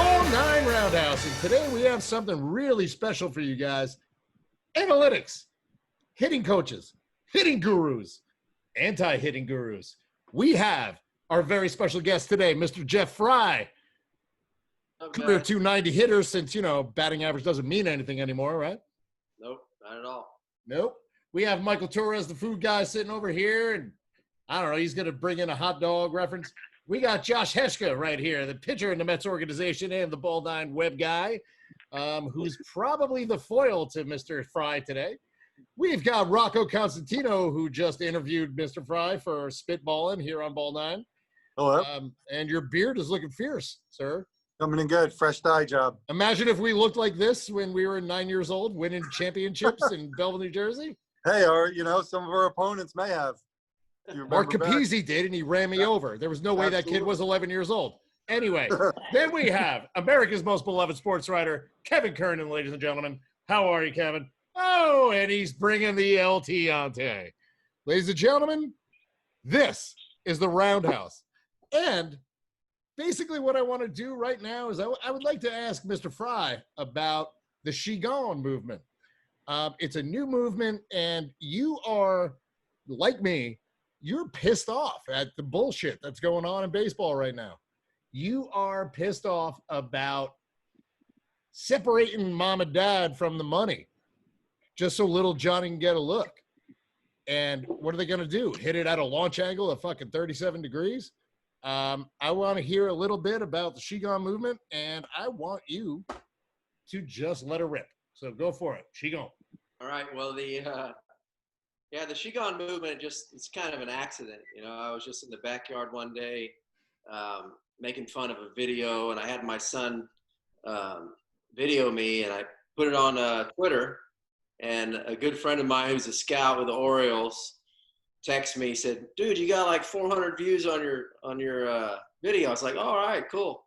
BallNine Roundhouse, and today we have something really special for you guys. Analytics, hitting coaches, hitting gurus, anti-hitting gurus. We have our very special guest today, Mr. Jeff Frye. Okay. Career 290 hitter since, batting average doesn't mean anything anymore, right? Nope, not at all. Nope. We have Michael Torres, the food guy, sitting over here, and I don't know, he's going to bring in a hot dog reference. We got Josh Heshka right here, the pitcher in the Mets organization and the BallNine web guy, who's probably the foil to Mr. Frye today. We've got Rocco Constantino, who just interviewed Mr. Frye for Spitballing here on BallNine. Hello. And your beard is looking fierce, sir. Coming in good. Fresh dye job. Imagine if we looked like this when we were 9 years old, winning championships in Belleville, New Jersey. Hey, or, some of our opponents may have. Mark Capizzi did, and he ran me over. There was no way that kid was 11 years old. Anyway, then we have America's most beloved sports writer, Kevin Kernan, ladies and gentlemen. How are you, Kevin? Oh, and he's bringing the El Tiante. Ladies and gentlemen, this is the Roundhouse. And basically what I want to do right now is I would like to ask Mr. Frye about the Shiga Movement. It's a new movement, and you are, like me, you're pissed off at the bullshit that's going on in baseball right now. You are pissed off about separating mom and dad from the money just so little Johnny can get a look. And what are they going to do? Hit it at a launch angle of fucking 37 degrees? I want to hear a little bit about the Shiga Movement, and I want you to just let her rip. So go for it. Shiga. All right. Well, the Shiga Movement, it's kind of an accident. I was just in the backyard one day making fun of a video, and I had my son video me, and I put it on Twitter. And a good friend of mine who's a scout with the Orioles texted me, said, "Dude, you got like 400 views on your video." I was like, "All right, cool."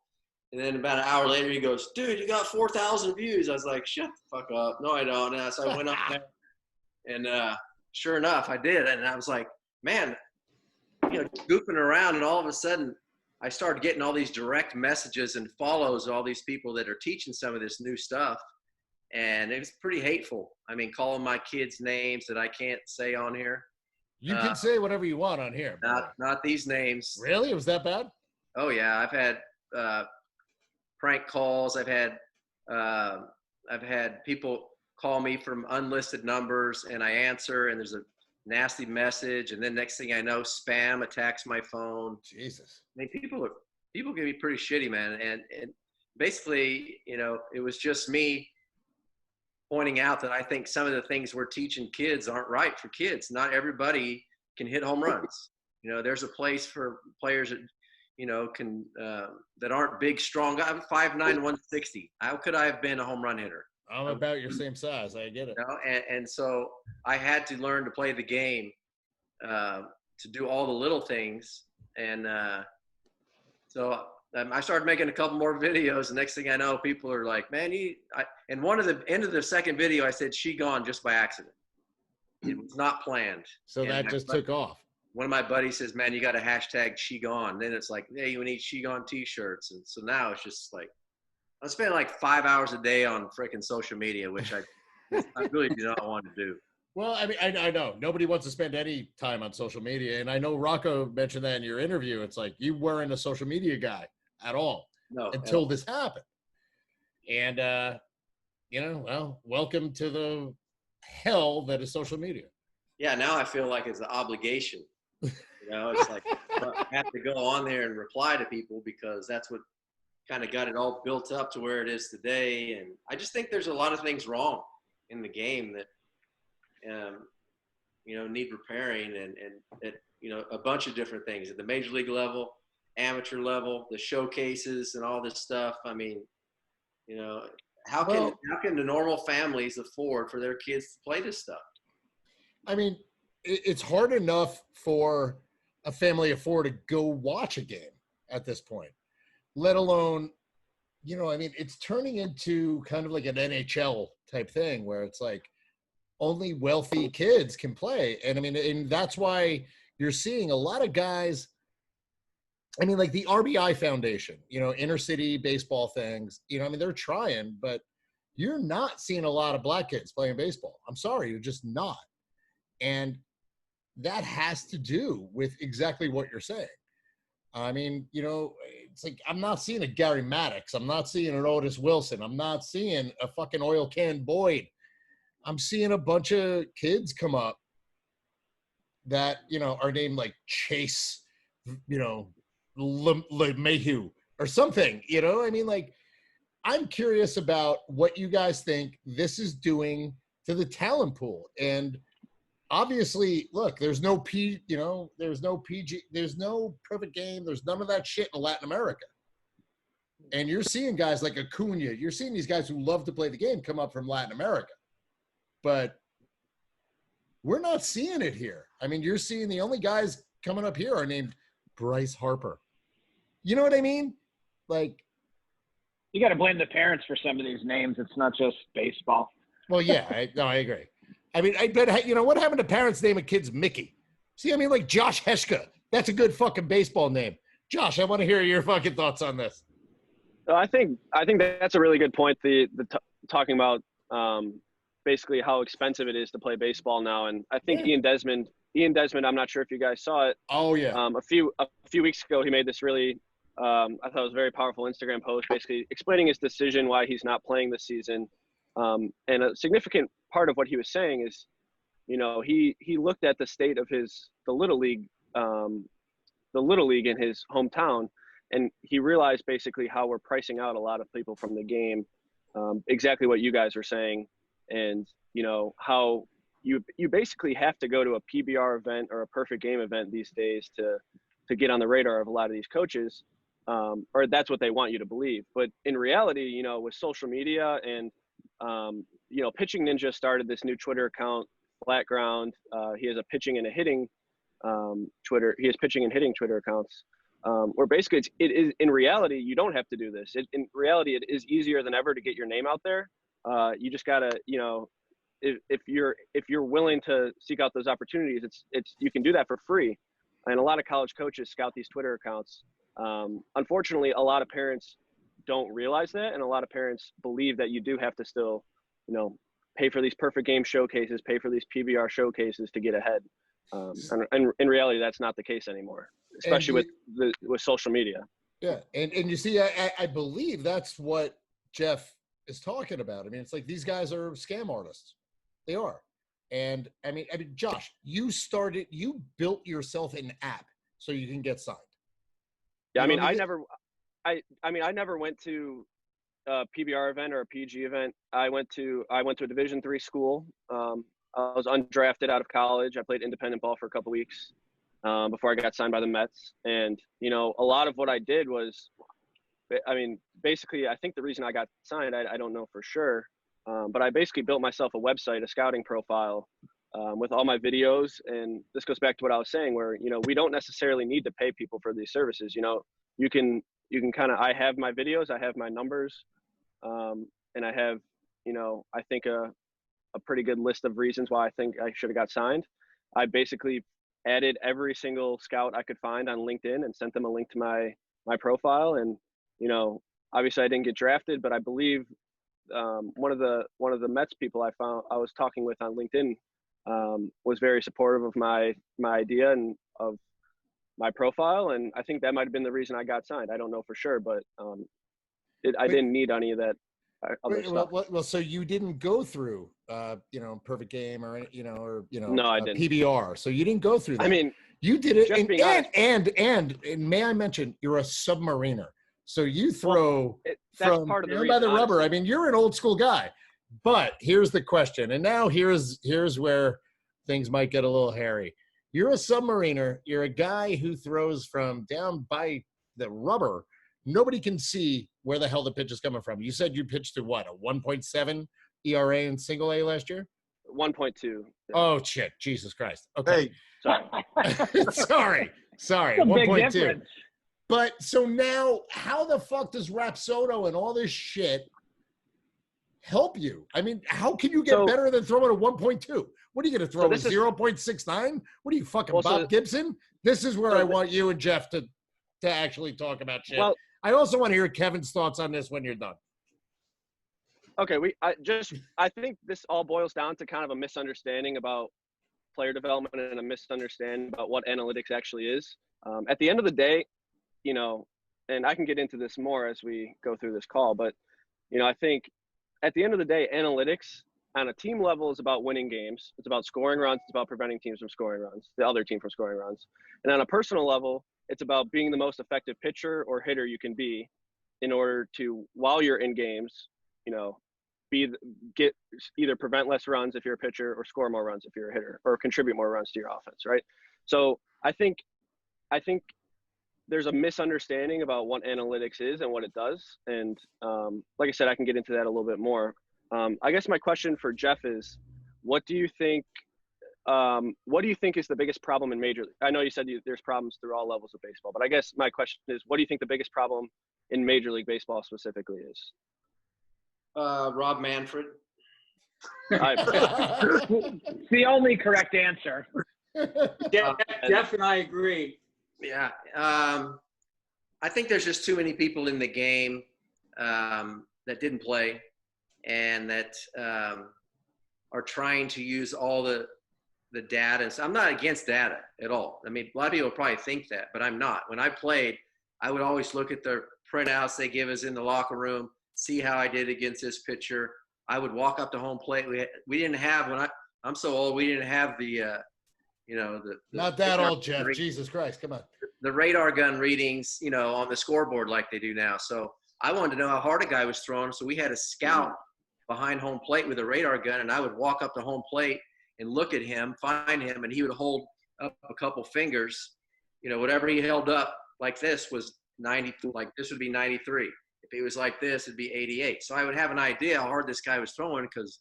And then about an hour later, he goes, "Dude, you got 4,000 views." I was like, "Shut the fuck up." No, I don't. And so I went up there, and sure enough, I did. And I was like, man, goofing around, and all of a sudden, I started getting all these direct messages and follows all these people that are teaching some of this new stuff. And it was pretty hateful. I mean, calling my kids names that I can't say on here. You can say whatever you want on here. Not these names. Really? It was that bad? Oh yeah, I've had prank calls. I've had people call me from unlisted numbers, and I answer, and there's a nasty message, and then next thing I know, spam attacks my phone. Jesus. I mean, people can be pretty shitty, man. And basically, it was just me pointing out that I think some of the things we're teaching kids aren't right for kids. Not everybody can hit home runs. There's a place for players that, can that aren't big, strong. I'm 5'9", 160. How could I have been a home run hitter? I'm about your same size. I get it. And so I had to learn to play the game, to do all the little things. And so I started making a couple more videos. The next thing I know, people are like, man, and one of the end of the second video, I said, "She gone," just by accident. It was not planned. So that just took off. One of my buddies says, "Man, you got to hashtag She Gone." Then it's like, hey, you need She Gone t-shirts. And so now it's just like, I spend like 5 hours a day on freaking social media, which I really do not want to do. Well, I mean, I know nobody wants to spend any time on social media. And I know Rocco mentioned that in your interview. It's like you weren't a social media guy at all until this happened. And, well, welcome to the hell that is social media. Yeah, now I feel like it's an obligation. It's like I have to go on there and reply to people because that's what kind of got it all built up to where it is today. And I just think there's a lot of things wrong in the game that, need repairing and a bunch of different things at the major league level, amateur level, the showcases and all this stuff. I mean, how can the normal families afford for their kids to play this stuff? I mean, it's hard enough for a family afford to go watch a game at this point, let alone, it's turning into kind of like an NHL type thing where it's like only wealthy kids can play. And and that's why you're seeing a lot of guys I mean, like the RBI Foundation, inner city baseball things, I mean, they're trying, but you're not seeing a lot of black kids playing baseball. I'm sorry, you're just not. And that has to do with exactly what you're saying. I mean, it's like I'm not seeing a Gary Maddox. I'm not seeing an Otis Wilson. I'm not seeing a fucking oil can Boyd. I'm seeing a bunch of kids come up that, are named like Chase, LeMahieu or something, I mean, like, I'm curious about what you guys think this is doing to the talent pool. And obviously, look, there's no there's no PG, there's no perfect game. There's none of that shit in Latin America. And you're seeing guys like Acuna. You're seeing these guys who love to play the game come up from Latin America. But we're not seeing it here. I mean, you're seeing the only guys coming up here are named Bryce Harper. You know what I mean? Like, you got to blame the parents for some of these names. It's not just baseball. Well, yeah, I agree. I mean, I bet, what happened to parents naming kids Mickey? See, I mean, like Josh Heshka. That's a good fucking baseball name. Josh, I want to hear your fucking thoughts on this. I think that's a really good point. Talking about basically how expensive it is to play baseball now, and I think Ian Desmond. I'm not sure if you guys saw it. Oh yeah. A few weeks ago, he made this really, I thought it was a very powerful Instagram post, basically explaining his decision why he's not playing this season. And a significant part of what he was saying is, he looked at the state of the little league in his hometown, and he realized basically how we're pricing out a lot of people from the game, exactly what you guys were saying, and how you basically have to go to a PBR event or a perfect game event these days to get on the radar of a lot of these coaches, or that's what they want you to believe. But in reality, with social media and Pitching Ninja started this new Twitter account, Flat Ground. He has a pitching and a hitting Twitter. He has pitching and hitting Twitter accounts. Where basically it is in reality, you don't have to do this. In reality, it is easier than ever to get your name out there. You just gotta, if you're willing to seek out those opportunities, you can do that for free. And a lot of college coaches scout these Twitter accounts. Unfortunately, a lot of parents don't realize that, and a lot of parents believe that you do have to still, pay for these perfect game showcases, pay for these PBR showcases to get ahead. And in reality, that's not the case anymore, especially with social media. Yeah, and you see, I believe that's what Jeff is talking about. I mean, it's like these guys are scam artists. They are. And I mean, Josh, you built yourself an app so you can get signed. Yeah, I never went to a PBR event or a PG event. I went to a Division III school. I was undrafted out of college. I played independent ball for a couple weeks before I got signed by the Mets. And, a lot of what I did was, basically, I think the reason I got signed, I don't know for sure, but I basically built myself a website, a scouting profile with all my videos. And this goes back to what I was saying, where, we don't necessarily need to pay people for these services. You can kind of, I have my videos, I have my numbers, and I have, I think a pretty good list of reasons why I think I should have got signed. I basically added every single scout I could find on LinkedIn and sent them a link to my profile. And, obviously I didn't get drafted, but I believe one of the Mets people I was talking with on LinkedIn was very supportive of my idea and of my profile. And I think that might've been the reason I got signed. I don't know for sure, but I didn't need any of that other stuff. Well, so you didn't go through, Perfect Game or No, I didn't. PBR. So you didn't go through that. I mean, you did it. And may I mention, you're a submariner. So you throw that's part of the reason, by the rubber. honestly. I mean, you're an old school guy. But here's the question. And now here's where things might get a little hairy. You're a submariner. You're a guy who throws from down by the rubber. Nobody can see where the hell the pitch is coming from. You said you pitched to what, a 1.7 ERA in single A last year? 1.2. Oh, shit. Jesus Christ. Okay. Sorry. Sorry. That's a big 1.2. difference. But so now, how the fuck does Rapsodo and all this shit help you? I mean, how can you get better than throwing a 1.2? What are you going to throw, a 0.69? What are you, fucking Bob Gibson? This is where I want you and Jeff to to actually talk about shit. Well, I also want to hear Kevin's thoughts on this when you're done. okay, I think this all boils down to kind of a misunderstanding about player development and a misunderstanding about what analytics actually is. At the end of the day, you know, and I can get into this more as we go through this call, but, you know, I think at the end of the day, analytics on a team level is about winning games. It's about scoring runs. It's about preventing teams from scoring runs, the other team from scoring runs. And on a personal level, it's about being the most effective pitcher or hitter you can be in order to, while you're in games, you know, get either prevent less runs if you're a pitcher or score more runs if you're a hitter or contribute more runs to your offense, right? So I think there's a misunderstanding about what analytics is and what it does. And like I said, I can get into that a little bit more. I guess my question for Jeff is, what do you think is the biggest problem in Major League? I know you said there's problems through all levels of baseball, but I guess my question is, what do you think the biggest problem in Major League Baseball specifically is? Rob Manfred. It's the only correct answer. Jeff and I agree. Yeah. I think there's just too many people in the game that didn't play and that are trying to use all the data. So I'm not against data at all. I mean, a lot of people probably think that, but I'm not. When I played, I would always look at the printouts they give us in the locker room, see how I did against this pitcher. I would walk up to home plate. We didn't have, I'm so old, we didn't have the Not that old, Jeff. Jesus Christ, come on. The radar gun readings, you know, on the scoreboard like they do now. So I wanted to know how hard a guy was throwing. So we had a scout behind home plate with a radar gun, and I would walk up to home plate and look at him, find him, and he would hold up a couple fingers. You know, whatever he held up like this was 90, like this would be 93. If he was like this, it'd be 88. So I would have an idea how hard this guy was throwing because,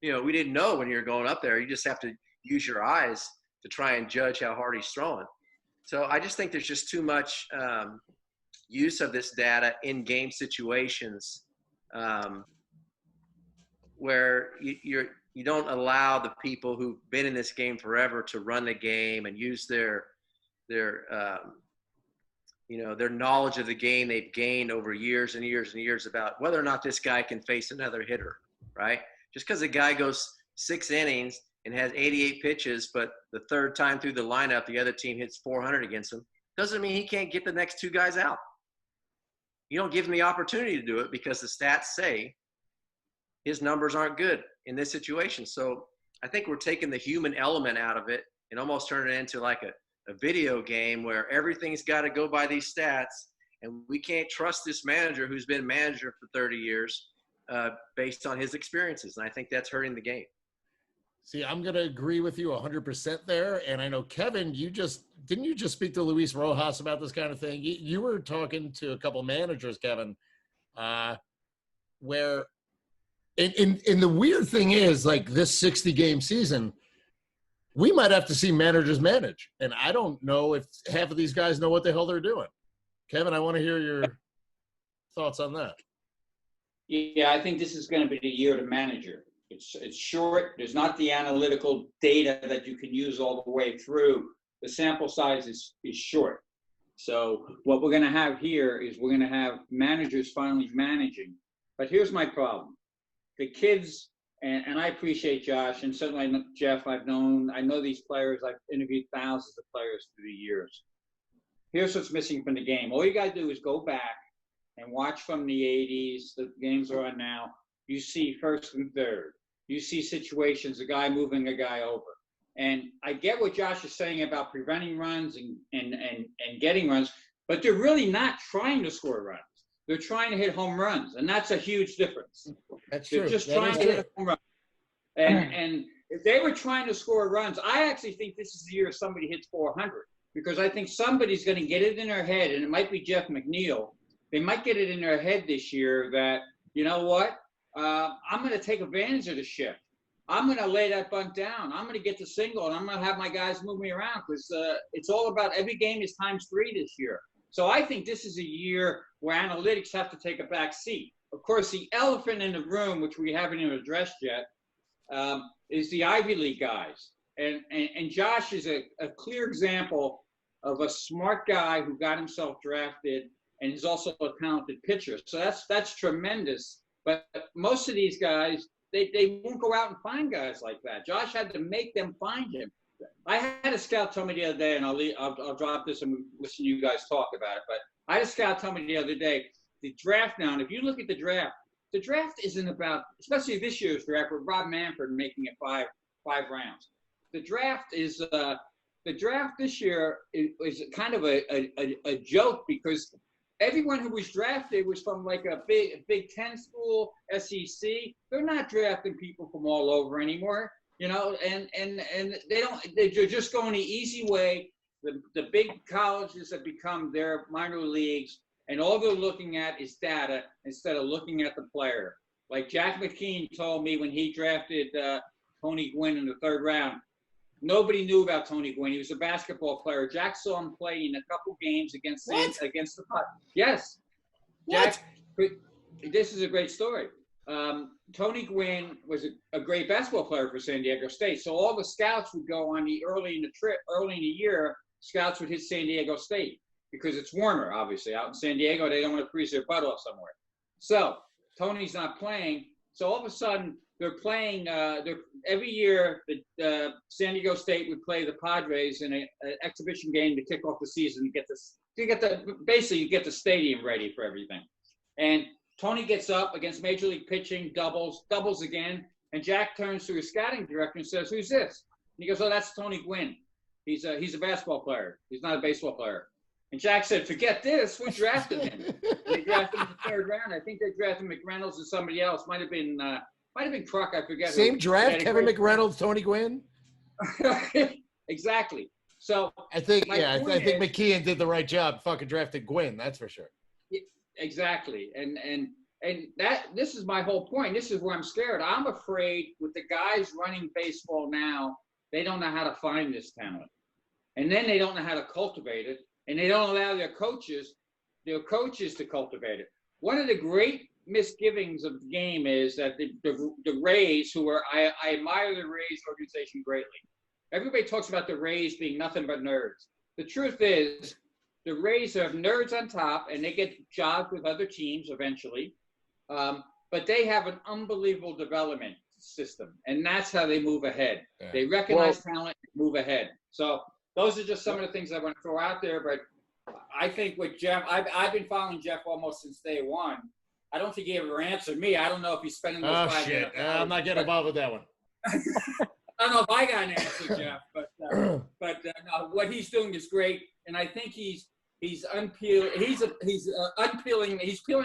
you know, we didn't know when you're going up there. You just have to use your eyes to try and judge how hard he's throwing. So I just think there's just too much use of this data in game situations where you don't allow the people who've been in this game forever to run the game and use their knowledge of the game they've gained over years and years and years about whether or not this guy can face another hitter, right? Just because a guy goes 6 innings and has 88 pitches, but the third time through the lineup, the other team hits 400 against him, doesn't mean he can't get the next 2 guys out. You don't give him the opportunity to do it because the stats say his numbers aren't good in this situation. So I think we're taking the human element out of it and almost turning it into like a video game where everything's got to go by these stats, and we can't trust this manager who's been manager for 30 years based on his experiences. And I think that's hurting the game. See, I'm going to agree with you 100% there. And I know, Kevin, didn't you just speak to Luis Rojas about this kind of thing? You were talking to a couple managers, Kevin, where and the weird thing is, like, this 60-game season, we might have to see managers manage. And I don't know if half of these guys know what the hell they're doing. Kevin, I want to hear your thoughts on that. Yeah, I think this is going to be the year to manager. It's short. There's not the analytical data that you can use all the way through. The sample size is short. So what we're going to have here is we're going to have managers finally managing. But here's my problem. The kids, and I appreciate Josh, and certainly Jeff, I know these players. I've interviewed thousands of players through the years. Here's what's missing from the game. All you got to do is go back and watch from the 80s. The games are on now. You see first and third. You see situations, a guy moving a guy over. And I get what Josh is saying about preventing runs and getting runs, but they're really not trying to score runs. They're trying to hit home runs, and that's a huge difference. That's They're true. just trying to hit home runs. And if they were trying to score runs, I actually think this is the year somebody hits 400, because I think somebody's going to get it in their head, and it might be Jeff McNeil. They might get it in their head this year that, you know what, I'm going to take advantage of the shift. I'm going to lay that bunt down. I'm going to get the single, and I'm going to have my guys move me around, because it's all about every game is times 3 this year. So I think this is a year where analytics have to take a back seat. Of course, the elephant in the room, which we haven't even addressed yet, is the Ivy League guys. And Josh is a clear example of a smart guy who got himself drafted and is also a talented pitcher. So that's tremendous. But most of these guys, they won't go out and find guys like that. Josh had to make them find him. I had a scout tell me the other day, and I'll drop this and listen to you guys talk about it. But I had a scout tell me the other day, the draft now, and if you look at the draft isn't about, especially this year's draft with Rob Manfred making it five rounds. The draft is the draft this year is kind of a joke because everyone who was drafted was from like a Big Ten school, SEC. They're not drafting people from all over anymore, you know, and they're just going the easy way. The big colleges have become their minor leagues, and all they're looking at is data instead of looking at the player. Like Jack McKean told me when he drafted Tony Gwynn in the 3rd round, nobody knew about Tony Gwynn. He was a basketball player. Jack saw him play in a couple games against the Padres. Yes. Jack, this is a great story. Tony Gwynn was a great basketball player for San Diego State. So all the scouts would go on early in the year, scouts would hit San Diego State because it's warmer, obviously. Out in San Diego, they don't want to freeze their butt off somewhere. So Tony's not playing. So all of a sudden, they're playing. Every year, the San Diego State would play the Padres in an exhibition game to kick off the season. You get the stadium ready for everything. And Tony gets up against Major League pitching, doubles again, and Jack turns to his scouting director and says, "Who's this?" And he goes, "Oh, that's Tony Gwynn. He's a basketball player. He's not a baseball player." And Jack said, "Forget this. We drafted him. They drafted him in the 3rd round. I think they drafted McReynolds and somebody else. Might have been Kruk. I forget. Same draft, Kevin McReynolds, Tony Gwynn. Exactly. So I think McKeon did the right job. Fucking drafted Gwynn. That's for sure. Exactly. And this is my whole point. This is where I'm scared. I'm afraid with the guys running baseball now, they don't know how to find this talent, and then they don't know how to cultivate it. And they don't allow their coaches to cultivate it. One of the great misgivings of the game is that the Rays, I admire the Rays organization greatly. Everybody talks about the Rays being nothing but nerds. The truth is, the Rays have nerds on top, and they get jobs with other teams eventually. But they have an unbelievable development system, and that's how they move ahead. Yeah. They recognize talent and move ahead. So those are just some of the things I want to throw out there. But I think with Jeff, I've been following Jeff almost since day one. I don't think he ever answered me. I don't know if he's spending those 5 minutes. Oh, shit. I'm not getting involved with that one. I don't know if I got an answer, Jeff. But no, what he's doing is great. And I think he's peeling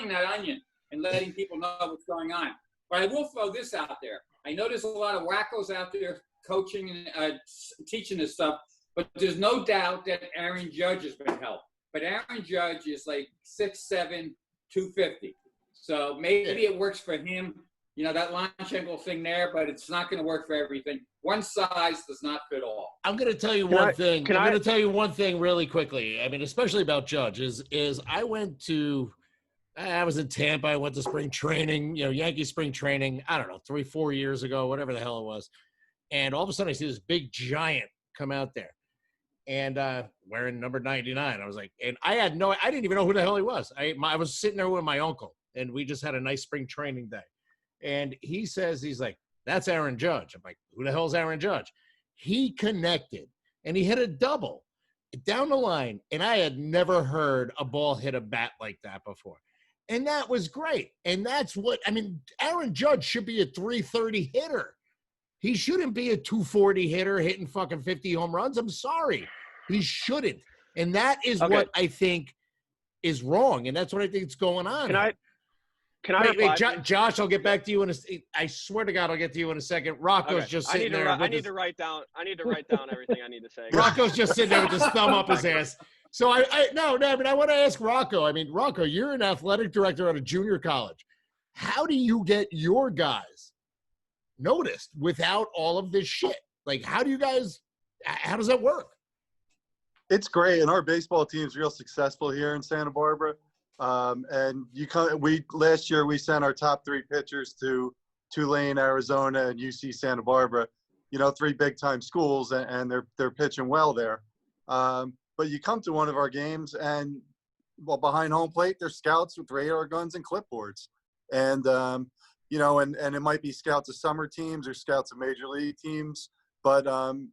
that onion and letting people know what's going on. But I will throw this out there. I know there's a lot of wackos out there coaching and teaching this stuff. But there's no doubt that Aaron Judge has been helped. But Aaron Judge is like 6'7", 250. So maybe it works for him, you know, that launch angle thing there, but it's not going to work for everything. One size does not fit all. I'm going to tell you one thing. I'm going to tell you one thing really quickly. I mean, especially about Judge is I was in Tampa. I went to spring training, you know, Yankee spring training, I don't know, 3-4 years ago, whatever the hell it was. And all of a sudden I see this big giant come out there. And wearing number 99. I was like, and I didn't even know who the hell he was. I was sitting there with my uncle, and we just had a nice spring training day. And he's like, that's Aaron Judge. I'm like, who the hell is Aaron Judge? He connected, and he hit a double down the line, and I had never heard a ball hit a bat like that before. And that was great. And that's Aaron Judge should be a 330 hitter. He shouldn't be a 240 hitter hitting fucking 50 home runs. I'm sorry. He shouldn't. And that is what I think is wrong. And that's what I think is going on. Wait, Josh, I'll get back to you I swear to God, I'll get to you in a second. Rocco's just sitting there. I need to write down everything I need to say. Rocco's just sitting there with his thumb up his ass. So I want to ask Rocco. I mean, Rocco, you're an athletic director at a junior college. How do you get your guys noticed without all of this shit? Like, how does that work? It's great, and our baseball team's real successful here in Santa Barbara. And last year we sent our top 3 pitchers to Tulane, Arizona, and UC Santa Barbara. You know, 3 big time schools, and they're pitching well there. But But you come to one of our games and, well, behind home plate, there's scouts with radar guns and clipboards. And, you know, and it might be scouts of summer teams or scouts of major league teams, but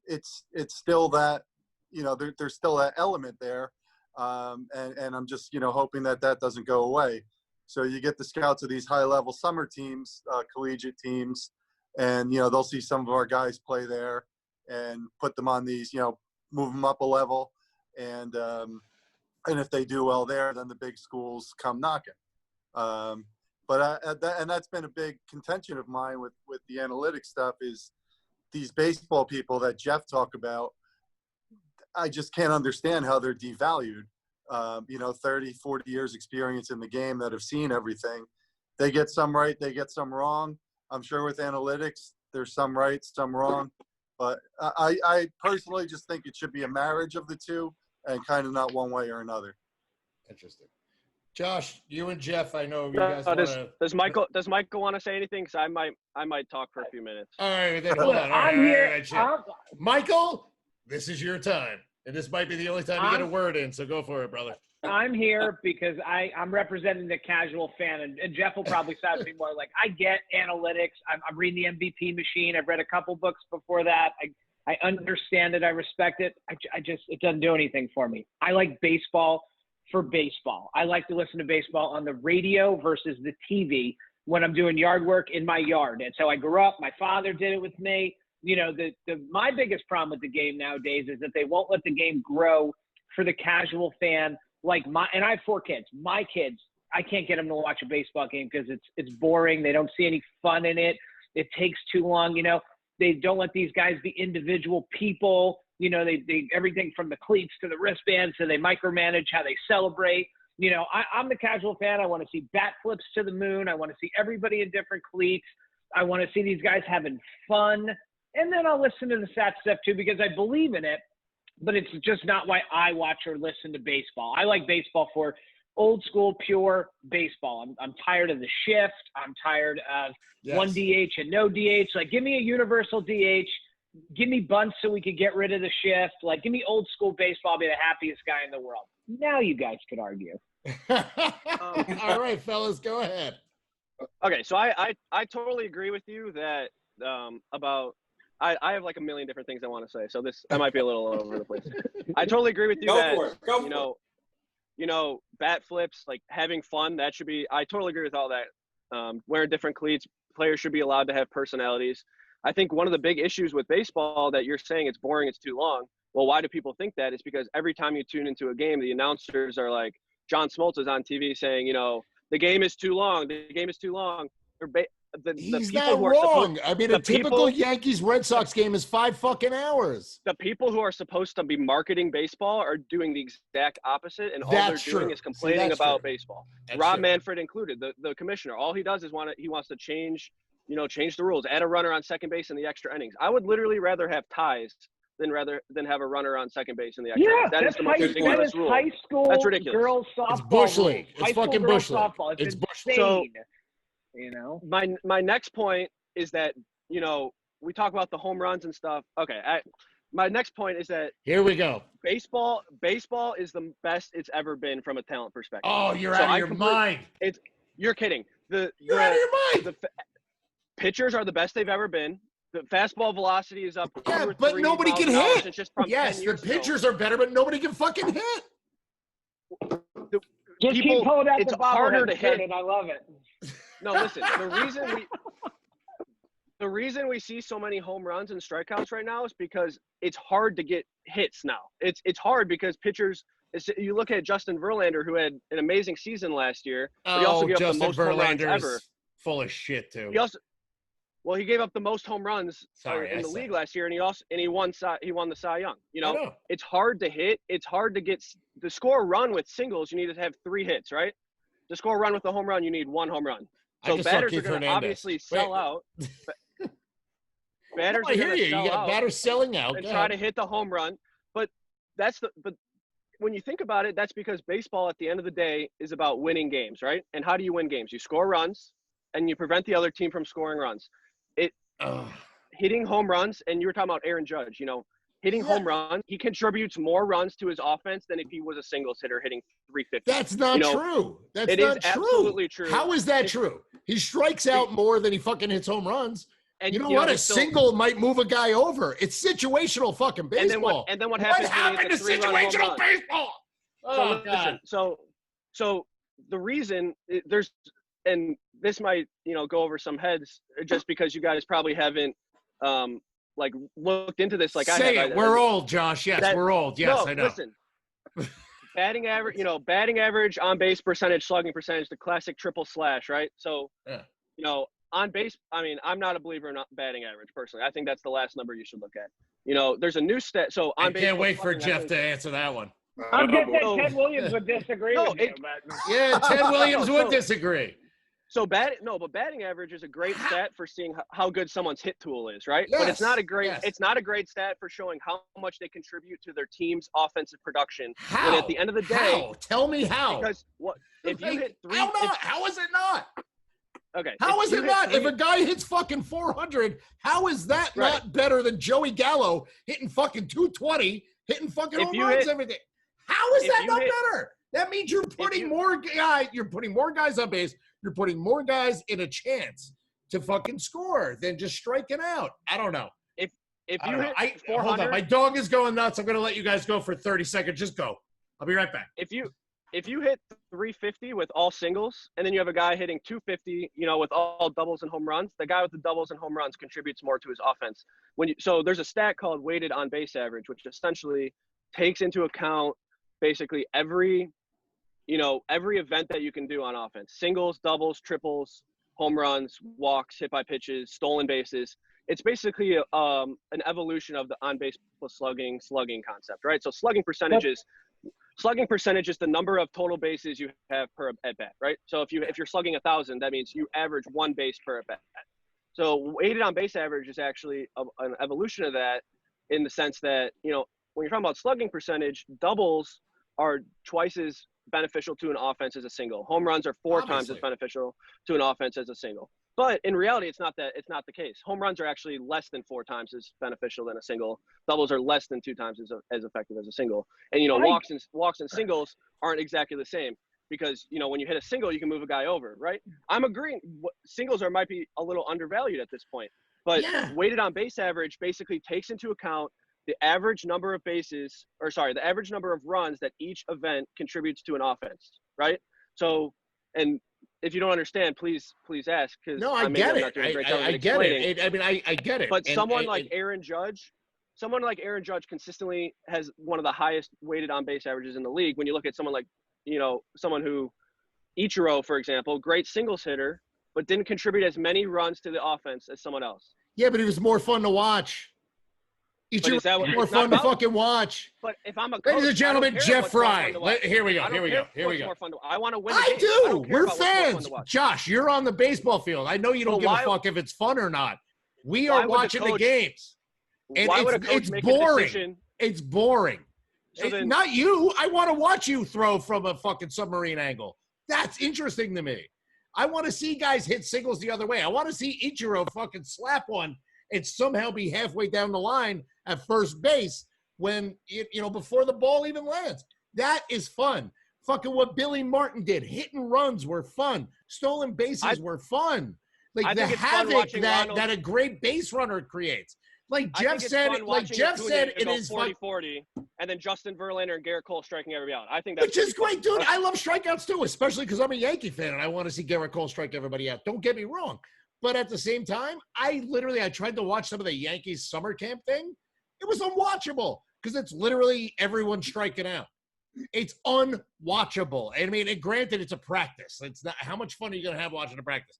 it's still that, you know, there's still that element there. And I'm just, you know, hoping that doesn't go away. So you get the scouts of these high-level summer teams, collegiate teams, and, you know, they'll see some of our guys play there and put them on these, you know, move them up a level. And if they do well there, then the big schools come knocking. And that's been a big contention of mine with the analytics stuff is these baseball people that Jeff talked about. I just can't understand how they're devalued. You know, 30, 40 years experience in the game that have seen everything. They get some right, they get some wrong. I'm sure with analytics, there's some right, some wrong. But I personally just think it should be a marriage of the two and kind of not one way or another. Interesting. Josh, you and Jeff, I know you guys does Michael want to say anything? Because I might talk for a few minutes. All right, then hold on. I'm here. Michael, this is your time. And this might be the only time you get a word in, so go for it, brother. I'm here because I'm representing the casual fan, and Jeff will probably sound me more like, I get analytics. I'm reading the MVP machine. I've read a couple books before that. I understand it. I respect it. It doesn't do anything for me. I like baseball for baseball. I like to listen to baseball on the radio versus the TV when I'm doing yard work in my yard. And so I grew up. My father did it with me. You know, my biggest problem with the game nowadays is that they won't let the game grow for the casual fan. And I have 4 kids. My kids, I can't get them to watch a baseball game because it's boring. They don't see any fun in it. It takes too long. You know, they don't let these guys be individual people. You know, they everything from the cleats to the wristbands, so they micromanage how they celebrate. You know, I'm the casual fan. I want to see bat flips to the moon. I want to see everybody in different cleats. I want to see these guys having fun. And then I'll listen to the stat stuff too because I believe in it, but it's just not why I watch or listen to baseball. I like baseball for old school, pure baseball. I'm tired of the shift. I'm tired of one DH and no DH. Like, give me a universal DH. Give me bunts so we could get rid of the shift. Like, give me old school baseball. I'll be the happiest guy in the world. Now you guys could argue. All right, fellas, go ahead. Okay, so I totally agree with you that about – I have like a million different things I want to say, so that might be a little all over the place. I totally agree with you you know, bat flips, like having fun, that should be – I totally agree with all that. Wearing different cleats, players should be allowed to have personalities. I think one of the big issues with baseball that you're saying it's boring, it's too long. Well, why do people think that? It's because every time you tune into a game, the announcers are like, John Smoltz is on TV saying, you know, the game is too long. The game is too long. He's not wrong. I mean, a typical Yankees-Red Sox game is 5 fucking hours. The people who are supposed to be marketing baseball are doing the exact opposite, and all they're doing is complaining about baseball. Rob Manfred included, the commissioner. All he does is he wants to change the rules, add a runner on second base in the extra innings. I would literally rather have ties than have a runner on second base in the extra innings. That is the most ridiculous rule. High school that's ridiculous. Girls softball. It's bush league. It's fucking bush league. Softball. It's insane. So, you know, my next point is that, you know, we talk about the home runs and stuff. Okay, my next point is that here we go. Baseball is the best it's ever been from a talent perspective. Oh, you're out of your mind. You're kidding. You're out of your mind. The pitchers are the best they've ever been. The fastball velocity is up. Yeah, but nobody can hit. Yes, the pitchers are better, but nobody can fucking hit. Just keep pulling out it's the harder to hit, and I love it. No, listen. The reason we see so many home runs and strikeouts right now is because it's hard to get hits now. It's hard because pitchers. You look at Justin Verlander, who had an amazing season last year. But he also gave up the most home runs ever. Full of shit too. He gave up the most home runs in the league last year, and he won the Cy Young. You know, it's hard to hit. It's hard to get to score a run with singles. You need to have 3 hits, right? To score a run with a home run, you need 1 home run. So batters are going to obviously sell out. Batters I hear you. You got batters selling out and try to hit the home run. But when you think about it, that's because baseball at the end of the day is about winning games, right? And how do you win games? You score runs, and you prevent the other team from scoring runs. Hitting home runs, and you were talking about Aaron Judge. You know, hitting home runs. He contributes more runs to his offense than if he was a singles hitter hitting 350. That's not true. That's it not is true. Absolutely true. How is that true? He strikes out more than he fucking hits home runs. And you know what? A single might move a guy over. It's situational fucking baseball. And then what happens? What happened to situational baseball? Oh, God. So the reason there's, and this might, go over some heads just because you guys probably haven't, like looked into this. Like Say I have. It. We're old, Josh. Yes, we're old. Yes, no, I know. Listen, batting average, on base percentage, slugging percentage, the classic triple slash, right? So, on base, I mean, I'm not a believer in batting average personally. I think that's the last number you should look at. There's a new stat. So on base, I can't wait for Jeff to answer that one. I'm guessing Ted Williams would disagree with you. Yeah, Ted Williams would disagree. So batting average is a great stat for seeing how good someone's hit tool is, right? Yes, but it's not a great stat for showing how much they contribute to their team's offensive production. How? When at the end of the day, how? Tell me how. Because if you hit three? How is it not? Okay. How is it not? If a guy hits fucking 400, how is that not better than Joey Gallo hitting fucking 220, hitting fucking home runs every day? How is that not better? That means you're putting more guys on base. You're putting more guys in a chance to fucking score than just striking out. I don't know. If you hit 400, hold on. My dog is going nuts. I'm going to let you guys go for 30 seconds. Just go. I'll be right back. If you hit 350 with all singles, and then you have a guy hitting 250, with all doubles and home runs, the guy with the doubles and home runs contributes more to his offense. So there's a stat called weighted on base average, which essentially takes into account basically every event that you can do on offense: singles, doubles, triples, home runs, walks, hit by pitches, stolen bases. It's basically an evolution of the on base plus slugging concept, right? So slugging percentage is the number of total bases you have per at bat, right? So if you're slugging 1,000, that means you average one base per at bat. So weighted on base average is actually an evolution of that, in the sense that when you're talking about slugging percentage, doubles are twice as beneficial to an offense as a single. Home runs are four times as beneficial to an offense as a single. But in reality, it's not the case. Home runs are actually less than 4 times as beneficial than a single. Doubles are less than 2 times as effective as a single. And walks and singles aren't exactly the same, because when you hit a single, you can move a guy over, right? I'm agreeing. Singles might be a little undervalued at this point, but weighted on base average basically takes into account the average number of the average number of runs that each event contributes to an offense, right? So, and if you don't understand, please ask. No, I get it. I get it. I get it. But someone like Aaron Judge consistently has one of the highest weighted on base averages in the league. When you look at someone like, someone who, Ichiro, for example, great singles hitter, but didn't contribute as many runs to the offense as someone else. Yeah, but he was more fun to watch. More fun to fucking watch. But if I'm a coach, ladies and gentlemen, Jeff Frye. Here we go. I want to win. I do. We're fans. Josh, you're on the baseball field. I know you don't give a fuck if it's fun or not. We are watching the games, and it's boring. It's boring. Not you. I want to watch you throw from a fucking submarine angle. That's interesting to me. I want to see guys hit singles the other way. I want to see Ichiro fucking slap one and somehow be halfway down the line at first base when, before the ball even lands. That is fun. Fucking what Billy Martin did. Hit and runs were fun. Stolen bases were fun. Like the havoc that a great base runner creates. Like Jeff said, it is 40-40, and then Justin Verlander and Garrett Cole striking everybody out. I think that's which is great, dude. I love strikeouts too, especially because I'm a Yankee fan and I want to see Garrett Cole strike everybody out. Don't get me wrong. But at the same time, I tried to watch some of the Yankees summer camp thing. It was unwatchable because it's literally everyone striking out. It's unwatchable. I mean, and granted, it's a practice. It's not how much fun are you going to have watching a practice?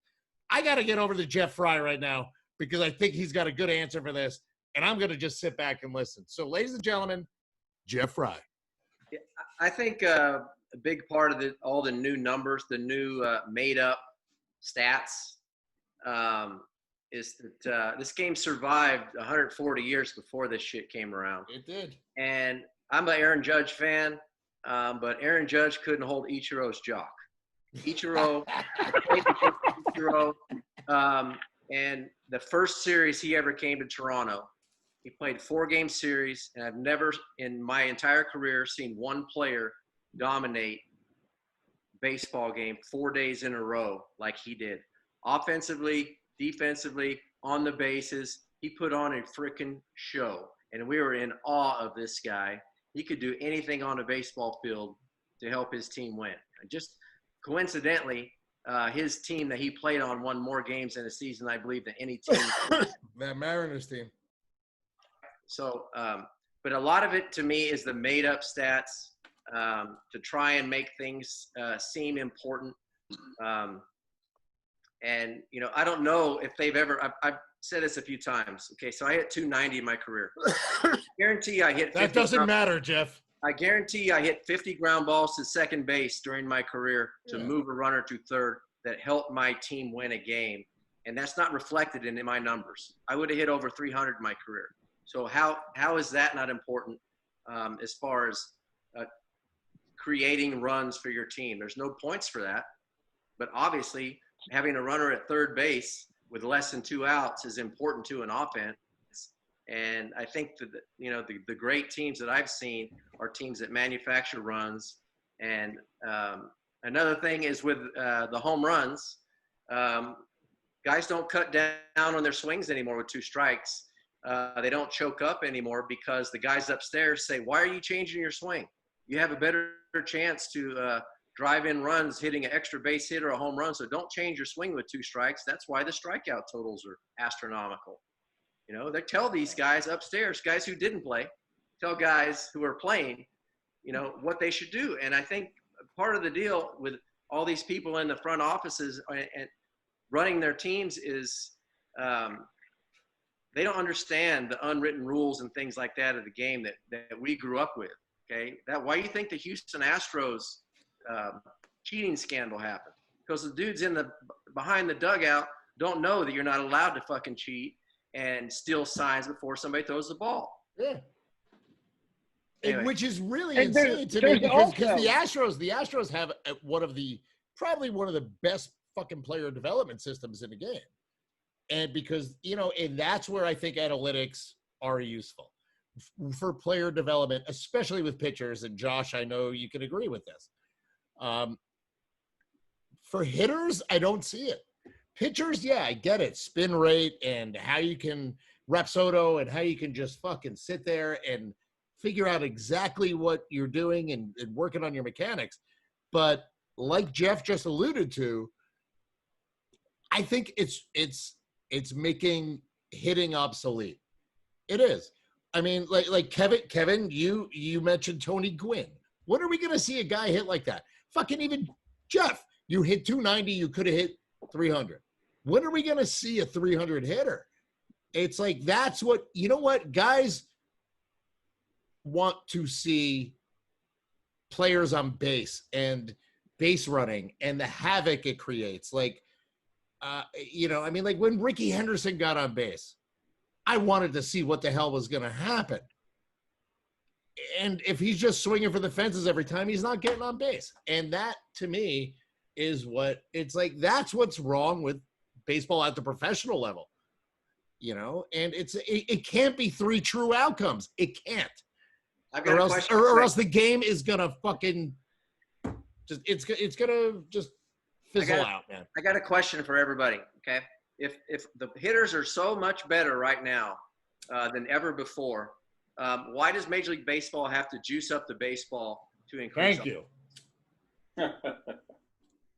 I got to get over to Jeff Frye right now because I think he's got a good answer for this, and I'm going to just sit back and listen. So, ladies and gentlemen, Jeff Frye. Yeah, I think a big part of all the new numbers, the new made-up stats, is that this game survived 140 years before this shit came around. It did. And I'm an Aaron Judge fan, but Aaron Judge couldn't hold Ichiro's jock. Ichiro, and the first series he ever came to Toronto, He played 4-game series, and I've never in my entire career seen one player dominate baseball game 4 days in a row like he did. Offensively, defensively, on the bases, he put on a freaking show, and we were in awe of this guy. He could do anything on a baseball field to help his team win. Just coincidentally, his team that he played on won more games in a season, I believe, than any team. That Mariners team. So, but a lot of it to me is the made-up stats to try and make things seem important. And, you know, I don't know if they've ever – I've said this a few times. Okay, so I hit 290 in my career. I guarantee I hit 50 That doesn't matter, Jeff. I guarantee I hit 50 ground balls to second base during my career to move a runner to third that helped my team win a game. And that's not reflected in my numbers. I would have hit over 300 in my career. So how is that not important as far as creating runs for your team? There's no points for that. But obviously, having a runner at third base with less than 2 outs is important to an offense. And I think that, you know, the great teams that I've seen are teams that manufacture runs. And another thing is with the home runs, guys don't cut down on their swings anymore with 2 strikes. They don't choke up anymore because the guys upstairs say, why are you changing your swing? You have a better chance to drive in runs hitting an extra base hit or a home run. So don't change your swing with 2 strikes. That's why the strikeout totals are astronomical. You know, they tell these guys upstairs, guys who didn't play, tell guys who are playing, you know, what they should do. And I think part of the deal with all these people in the front offices and running their teams is they don't understand the unwritten rules and things like that of the game that we grew up with. Okay, why do you think the Houston Astros cheating scandal happened? Because the dudes behind the dugout don't know that you're not allowed to fucking cheat and steal signs before somebody throws the ball. Yeah. Anyway. Which is really And insane to me because also, the Astros have probably one of the best fucking player development systems in the game. And because, you know, and that's where I think analytics are useful for player development, especially with pitchers. And Josh, I know you can agree with this. For hitters, I don't see it. Pitchers, yeah, I get it. Spin rate and how you can Rapsodo and how you can just fucking sit there and figure out exactly what you're doing and working on your mechanics. But like Jeff just alluded to, I think it's making hitting obsolete. It is. I mean, like Kevin, you mentioned Tony Gwynn. When are we going to see a guy hit like that? Fucking even Jeff, you hit 290, you could have hit 300. When are we going to see a 300 hitter? It's like, that's what, you know what, guys want to see players on base and base running and the havoc it creates. Like, you know, I mean, like when Ricky Henderson got on base, I wanted to see what the hell was going to happen. And if he's just swinging for the fences every time, he's not getting on base. And that, to me, is what it's like. That's what's wrong with baseball at the professional level, you know. And it can't be 3 true outcomes. It can't. I've got a question. Or else the game is gonna fucking just it's gonna just fizzle out, man. I got a question for everybody. Okay, if the hitters are so much better right now than ever before, why does Major League Baseball have to juice up the baseball to increase? Thank you.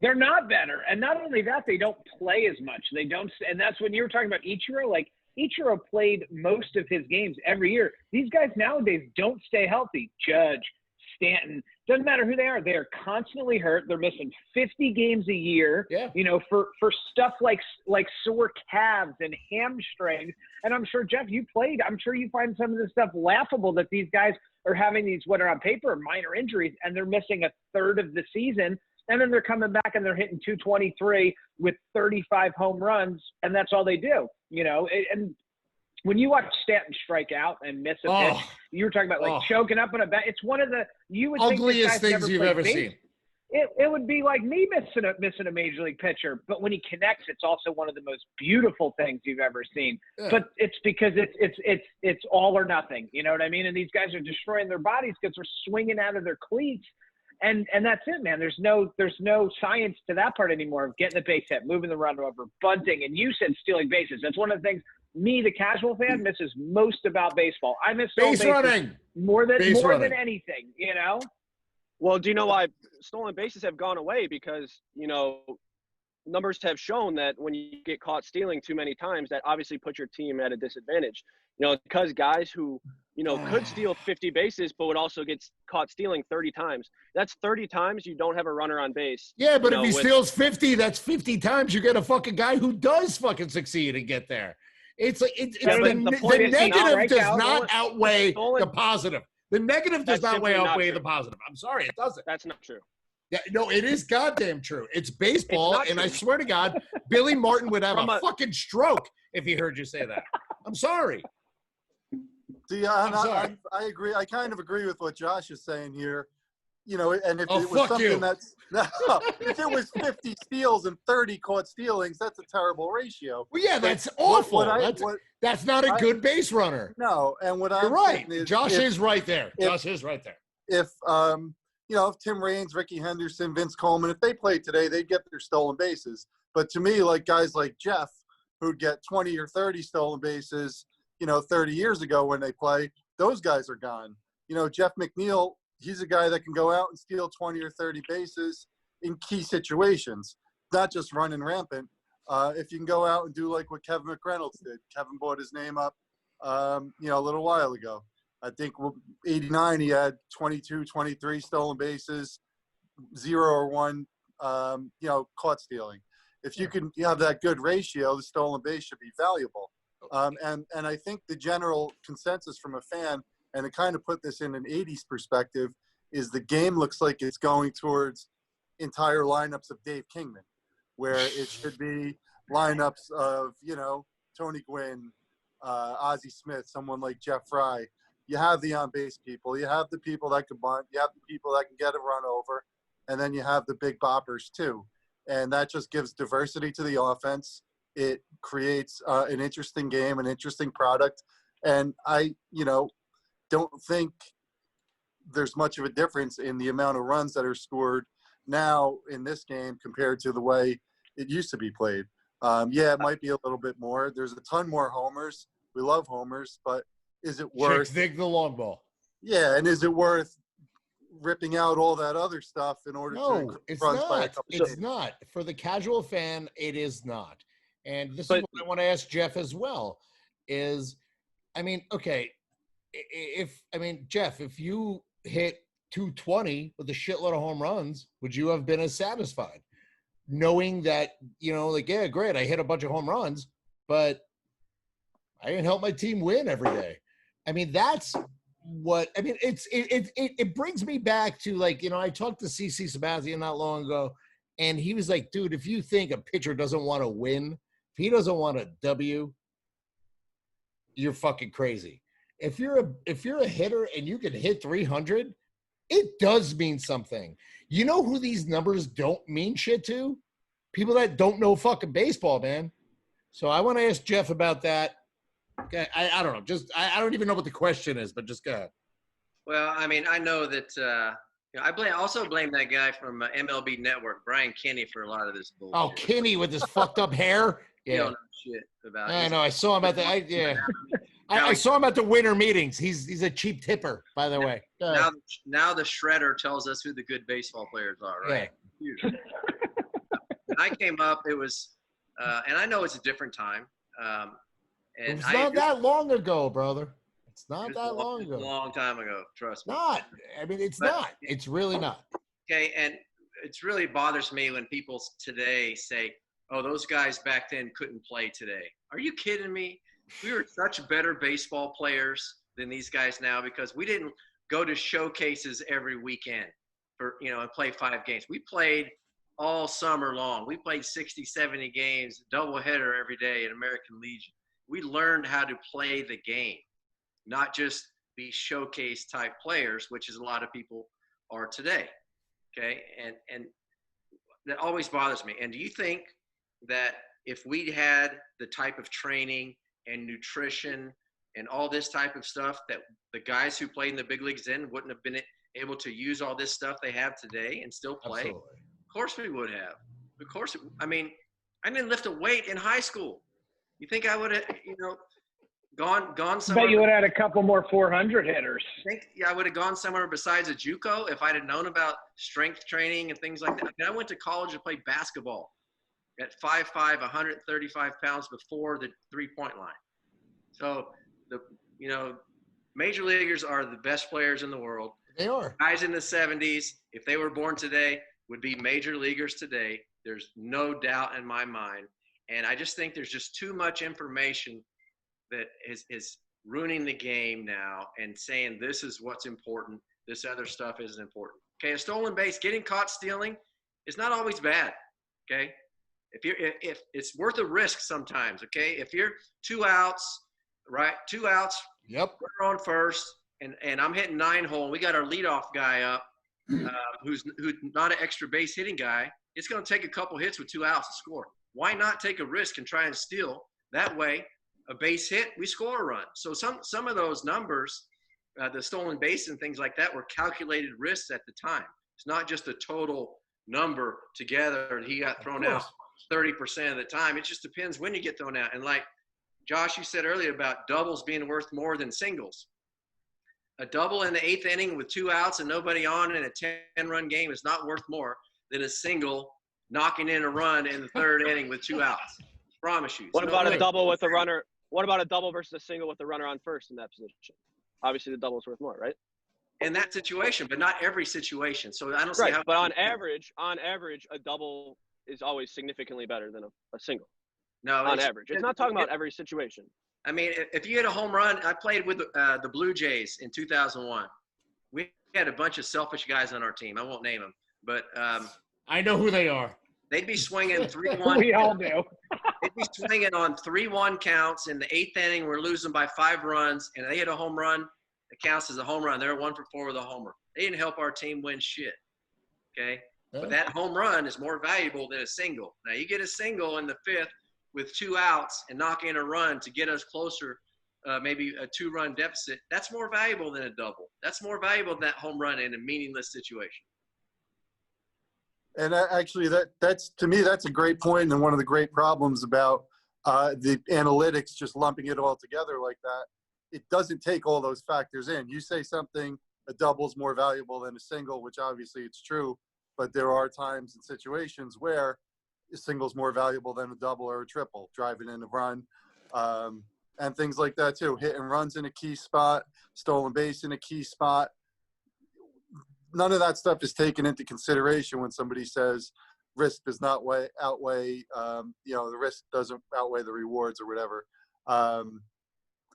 They're not better. And not only that, they don't play as much. They don't. And that's when you were talking about Ichiro. Like, Ichiro played most of his games every year. These guys nowadays don't stay healthy. Judge, Stanton, doesn't matter who they are. They are constantly hurt. They're missing 50 games a year, you know, for stuff like sore calves and hamstrings. And I'm sure, Jeff, you played. I'm sure you find some of this stuff laughable that these guys are having these, what are on paper, minor injuries, and they're missing a third of the season. And then they're coming back and they're hitting 223 with 35 home runs, and that's all they do, you know. And when you watch Stanton strike out and miss a pitch, you were talking about like choking up on a bat. It's one of the ugliest things you've ever seen. it would be like me missing a major league pitcher, but when he connects, it's also one of the most beautiful things you've ever seen. Yeah. But it's because it's all or nothing. You know what I mean? And these guys are destroying their bodies because they're swinging out of their cleats. And that's it, man. There's no science to that part anymore of getting the base hit, moving the runner over, bunting, and you said stealing bases. That's one of the things me, the casual fan, misses most about baseball. I miss Base running more than anything, Well, do you know why stolen bases have gone away? Because, numbers have shown that when you get caught stealing too many times, that obviously puts your team at a disadvantage. Because guys who, could steal 50 bases, but would also get caught stealing 30 times. That's 30 times you don't have a runner on base. Yeah, but if he steals 50, that's 50 times you get a fucking guy who does fucking succeed and get there. It's like the negative does not outweigh the positive. The negative does not outweigh the positive. I'm sorry, it doesn't. That's not true. Yeah, no, it is goddamn true. It's baseball, and true. I swear to God, Billy Martin would have a fucking stroke if he heard you say that. I'm sorry. See, I agree. I kind of agree with what Josh is saying here. And if it was something if it was 50 steals and 30 caught stealings, that's a terrible ratio. Well, yeah, that's awful. That's not a good base runner. No, and what You're right. Josh is right there. Josh is right there. If if Tim Raines, Ricky Henderson, Vince Coleman, if they played today, they'd get their stolen bases. But to me, like guys like Jeff, who'd get 20 or 30 stolen bases, 30 years ago when they play, those guys are gone. Jeff McNeil, he's a guy that can go out and steal 20 or 30 bases in key situations, not just running rampant. If you can go out and do like what Kevin McReynolds did. Kevin brought his name up, a little while ago. I think 89, he had 22, 23 stolen bases, 0 or 1, caught stealing. If you can have that good ratio, the stolen base should be valuable. And I think the general consensus from a fan, and to kind of put this in an 80s perspective, is the game looks like it's going towards entire lineups of Dave Kingman, where it should be lineups of, Tony Gwynn, Ozzie Smith, someone like Jeff Frye. You have the on-base people. You have the people that can bunt. You have the people that can get a run over. And then you have the big boppers, too. And that just gives diversity to the offense. It creates an interesting game, an interesting product. And I, don't think there's much of a difference in the amount of runs that are scored now in this game compared to the way it used to be played. It might be a little bit more. There's a ton more homers. We love homers, but is it worth dig the long ball? Yeah, and is it worth ripping out all that other stuff in order to it's runs not. by a couple It's not. For the casual fan, it is not. And this is what I want to ask Jeff as well. Jeff, if you hit 220 with a shitload of home runs, would you have been as satisfied? Knowing that, great, I hit a bunch of home runs, but I didn't help my team win every day. That's what – it brings me back to, I talked to CC Sabathia not long ago, and he was like, dude, if you think a pitcher doesn't want to win, if he doesn't want a W, you're fucking crazy. If you're a hitter and you can hit 300, it does mean something. You know who these numbers don't mean shit to? People that don't know fucking baseball, man. So I want to ask Jeff about that. Okay, I don't know. I don't even know what the question is, but just go ahead. Well, I know that I also blame that guy from MLB Network, Brian Kenny, for a lot of this bullshit. Oh, Kenny with his fucked up hair. Yeah. You don't know shit about it. I know. I saw him at the. I saw him at the winter meetings. He's a cheap tipper, by the way. Now the shredder tells us who the good baseball players are, right? Yeah. When I came up, it was, and I know it's a different time. It's not that long ago, brother. It's not that long ago. A long time ago, trust me. Not. It's not. It's really not. Okay, and it's really bothers me when people today say, oh, those guys back then couldn't play today. Are you kidding me? We were such better baseball players than these guys now because we didn't go to showcases every weekend and play 5 games. We played all summer long. We played 60, 70 games, doubleheader every day in American Legion. We learned how to play the game, not just be showcase type players, which is a lot of people are today. Okay. And that always bothers me. And do you think that if we had the type of training and nutrition and all this type of stuff that the guys who played in the big leagues then wouldn't have been able to use all this stuff they have today and still play? Absolutely. Of course we would have. Of course. I mean, I didn't lift a weight in high school. You think I would have, gone somewhere? I bet you would have had a couple more 400 hitters. I think I would have gone somewhere besides a JUCO if I'd have known about strength training and things like that. I mean, I went to college and played basketball at 5'5", 135 pounds before the three-point line. So major leaguers are the best players in the world. They are. Guys in the 70s, if they were born today, would be major leaguers today. There's no doubt in my mind. And I just think there's just too much information that is ruining the game now and saying this is what's important, this other stuff isn't important. Okay, a stolen base, getting caught stealing is not always bad. Okay, if it's worth a risk sometimes. Okay, if you're 2 outs, right? 2 outs. Yep. We're on first, and I'm hitting 9-hole, and we got our leadoff guy up, who's not an extra base hitting guy. It's going to take a couple hits with 2 outs to score. Why not take a risk and try and steal? That way, a base hit, we score a run. So some of those numbers, the stolen base and things like that, were calculated risks at the time. It's not just a total number together. He got thrown out 30% of the time. It just depends when you get thrown out. And like Josh, you said earlier about doubles being worth more than singles. A double in the 8th inning with 2 outs and nobody on in a 10-run game is not worth more than a single knocking in a run in the 3rd inning with 2 outs. Promise you. What about a double with a runner? What about a double versus a single with a runner on first in that position? Obviously, the double's worth more, right? In that situation, but not every situation. So I don't see how. But on average, a double is always significantly better than a single. No, on average. It's not talking about every situation. I mean, if you hit a home run, I played with the Blue Jays in 2001. We had a bunch of selfish guys on our team. I won't name them, but I know who they are. They'd be swinging 3-1. We all do. They'd be swinging on 3-1 counts in the 8th inning. We're losing by 5 runs, and they hit a home run. It counts as a home run. They're 1 for 4 with a homer. They didn't help our team win shit. Okay, but that home run is more valuable than a single. Now you get a single in the 5th with 2 outs and knock in a run to get us closer, maybe a 2-run deficit. That's more valuable than a double. That's more valuable than that home run in a meaningless situation. And actually, that's to me, that's a great point, and one of the great problems about the analytics just lumping it all together like that. It doesn't take all those factors in. You say something, a double is more valuable than a single, which obviously it's true, but there are times and situations where a single is more valuable than a double or a triple, driving in a run, and things like that too. Hitting runs in a key spot, stolen base in a key spot. None of that stuff is taken into consideration when somebody says risk does not outweigh, the risk doesn't outweigh the rewards or whatever.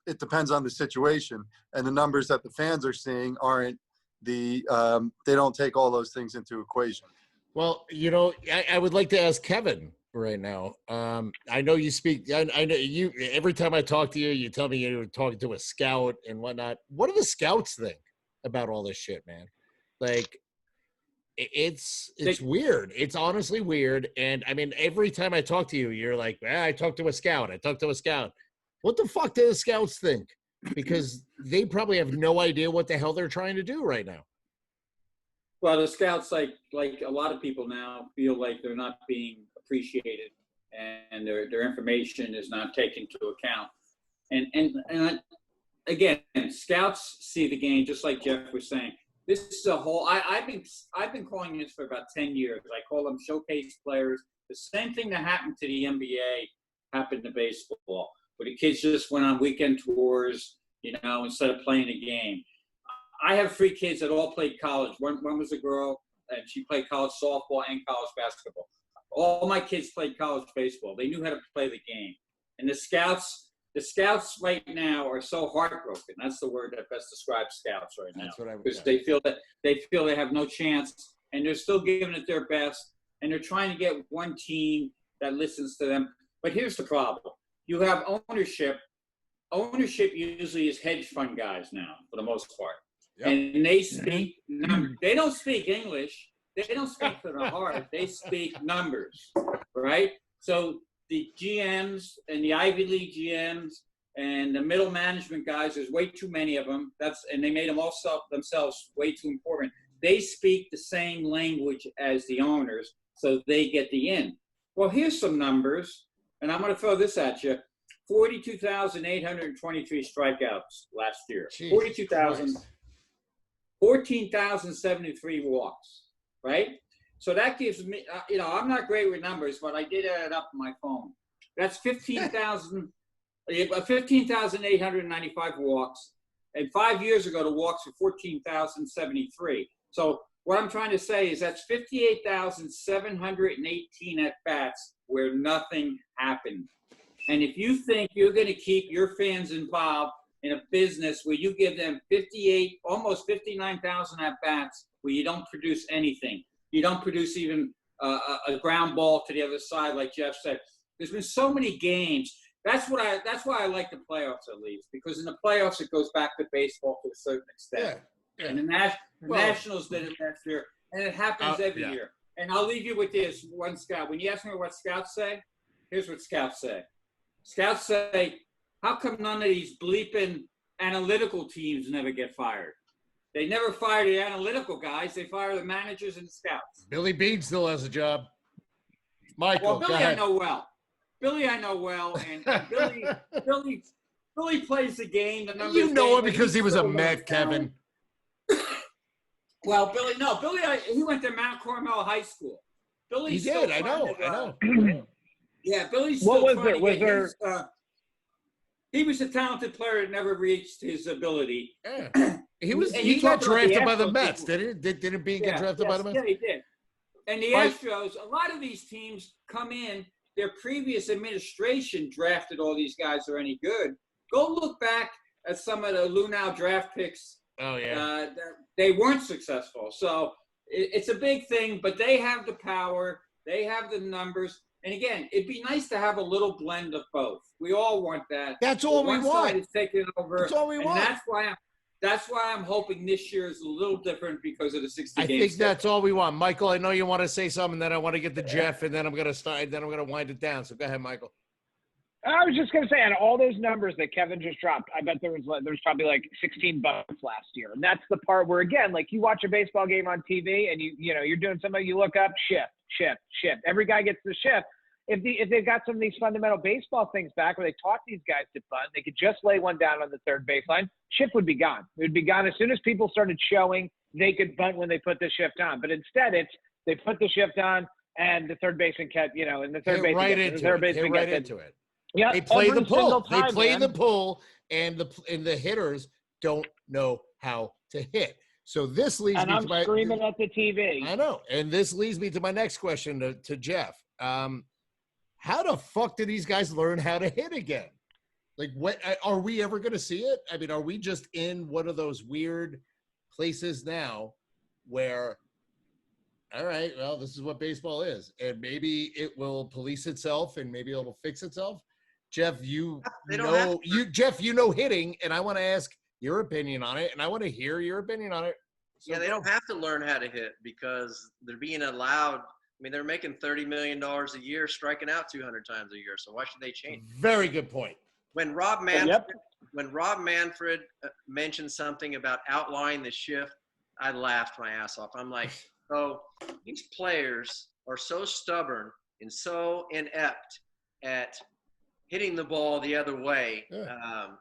It depends on the situation, and the numbers that the fans are seeing aren't they don't take all those things into equation. Well, I would like to ask Kevin right now. I know you speak. I know you. Every time I talk to you, you tell me you're talking to a scout and whatnot. What do the scouts think about all this shit, man? Like, it's weird. It's honestly weird. And I mean, every time I talk to you, you're like, I talked to a scout. What the fuck do the scouts think? Because they probably have no idea what the hell they're trying to do right now. Well, the scouts, like a lot of people now, feel like they're not being appreciated, and their information is not taken into account. And again, scouts see the game just like Jeff was saying. This is a whole. I've been calling this for about 10 years. I call them showcase players. The same thing that happened to the NBA happened to baseball, where the kids just went on weekend tours, instead of playing a game. I have 3 kids that all played college. One was a girl, and she played college softball and college basketball. All my kids played college baseball. They knew how to play the game. And the scouts right now are so heartbroken. That's the word that best describes scouts right now. Because they feel they have no chance, and they're still giving it their best, and they're trying to get one team that listens to them. But here's the problem. You have ownership. Ownership usually is hedge fund guys now, for the most part. Yep. And they speak. They don't speak English. they don't speak from the heart. They speak numbers, right? So the GMs and the Ivy League GMs and the middle management guys, there's way too many of them. And they made them all themselves way too important. They speak the same language as the owners, so they get the in. Well, here's some numbers, and I'm going to throw this at you. 42,823 strikeouts last year. 42,000. 14,073 walks, right? So that gives me, I'm not great with numbers, but I did add it up on my phone. That's 15,895 walks. And 5 years ago, the walks were 14,073. So what I'm trying to say is that's 58,718 at-bats where nothing happened. And if you think you're going to keep your fans involved in a business where you give them 58, almost 59,000 at-bats where you don't produce anything, you don't produce even a ground ball to the other side, like Jeff said. There's been so many games. That's why I like the playoffs, at least, because in the playoffs it goes back to baseball to a certain extent. Yeah. And the Nationals did it last year, and it happens every year. And I'll leave you with this one scout. When you ask me what scouts say, here's what scouts say. Scouts say, how come none of these bleeping analytical teams never get fired? They never fire the analytical guys. They fire the managers and the scouts. Billy Beane still has a job. Michael, well, Billy I know well. And Billy plays the game. You know him because he was a Met, Kevin. Well, Billy, he went to Mount Carmel High School. He did. I know. Yeah, Billy's what still was there? Was there? He was a talented player that never reached his ability. Yeah. He got drafted by the Mets, didn't he? Didn't Beane get drafted by the Mets? Yeah, he did. And the Astros, a lot of these teams come in, their previous administration drafted all these guys who are any good. Go look back at some of the Lunow draft picks. Oh, yeah. They weren't successful. So it's a big thing, but they have the power. They have the numbers. And again, it'd be nice to have a little blend of both. We all want that. That's all we want. One side is taking over. That's all we want. That's why I'm hoping this year is a little different because of the 60 games. I think that's all we want. Michael, I know you want to say something, then I want to get to Jeff, and then I'm going to wind it down. So go ahead, Michael. I was just going to say, out of all those numbers that Kevin just dropped, I bet there's probably like 16 bunts last year. And that's the part where, again, like you watch a baseball game on TV and you're doing something, you look up, shift. Every guy gets the shift. If they've got some of these fundamental baseball things back where they taught these guys to bunt, they could just lay one down on the third baseline, shift would be gone. It would be gone as soon as people started showing they could bunt when they put the shift on. But instead, they put the shift on and the third baseman kept, and the third baseman right into it. Yeah, they play the pull. They play the pull, and the hitters don't know how to hit. So this leads me to my screaming at the TV. I know, and this leads me to my next question to Jeff. How the fuck do these guys learn how to hit again? Like, what are we ever going to see it? I mean, are we just in one of those weird places now where, all right, well, this is what baseball is, and maybe it will police itself, and maybe it will fix itself? Jeff, you know hitting, and I want to ask your opinion on it, and I want to hear your opinion on it. So yeah, they don't have to learn how to hit because they're being allowed. I mean, they're making $30 million a year, striking out 200 times a year. So why should they change? Very good point. When Rob Manfred mentioned something about outlining the shift, I laughed my ass off. I'm like, oh, these players are so stubborn and so inept at hitting the ball the other way, and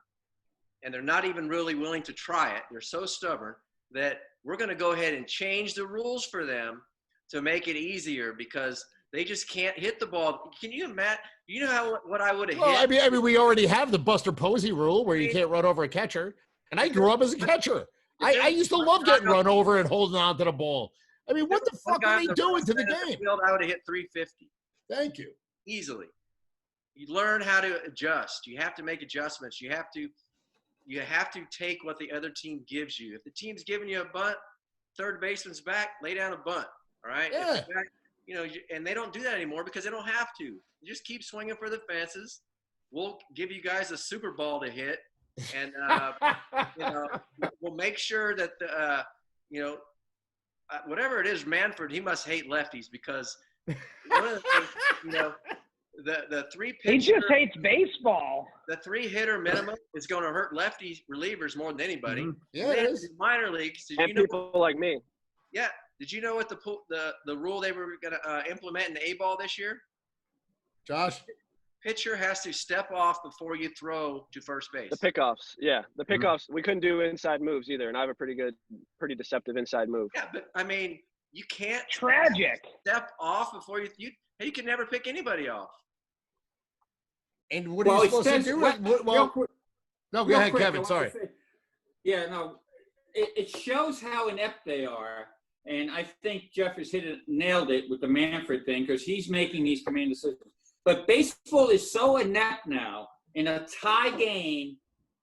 they're not even really willing to try it. They're so stubborn that we're going to go ahead and change the rules for them to make it easier because they just can't hit the ball. Can you imagine? You know what I would have hit? I mean, we already have the Buster Posey rule where you can't run over a catcher, and I grew up as a catcher. I used to love getting run over and holding on to the ball. I mean, what the fuck are they doing to the game? I would have hit 350. Thank you. Easily. You learn how to adjust. You have to make adjustments. You have to take what the other team gives you. If the team's giving you a bunt, third baseman's back, lay down a bunt. All right. Yeah. And they don't do that anymore because they don't have to. You just keep swinging for the fences. We'll give you guys a super ball to hit, and we'll make sure that whatever it is, Manfred, he must hate lefties because one of the things, you know, the three pitcher, He just hates baseball. the 3-hitter minimum is going to hurt lefty relievers more than anybody. Mhm. Yeah, it is. In minor leagues, did And you know? people like me. Yeah, did you know what the rule they were going to implement in the A-ball this year? Josh? Pitcher has to step off before you throw to first base. The pickoffs, yeah, the pickoffs. We couldn't do inside moves either, and I have a pretty deceptive inside move. Yeah, but I mean, you can't Tragic. step off before you can never pick anybody off. And what are you supposed to do? No, go ahead, Kevin. Sorry. Yeah, no, it shows how inept they are. And I think Jeff has nailed it with the Manfred thing because he's making these command decisions. But baseball is so inept now, in a tie game,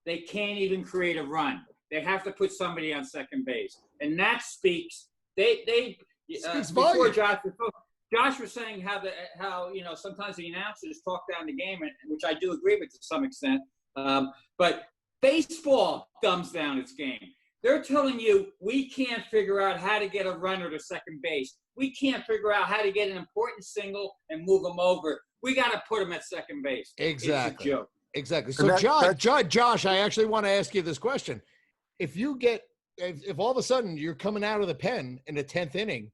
they can't even create a run. They have to put somebody on second base. And that speaks, before Josh was saying how you know, sometimes the announcers talk down the game, which I do agree with to some extent. But baseball dumbs down its game. They're telling you we can't figure out how to get a runner to second base. We can't figure out how to get an important single and move them over. We got to put them at second base. Exactly. It's a joke. Exactly. So, Josh, I actually want to ask you this question. If all of a sudden you're coming out of the pen in the 10th inning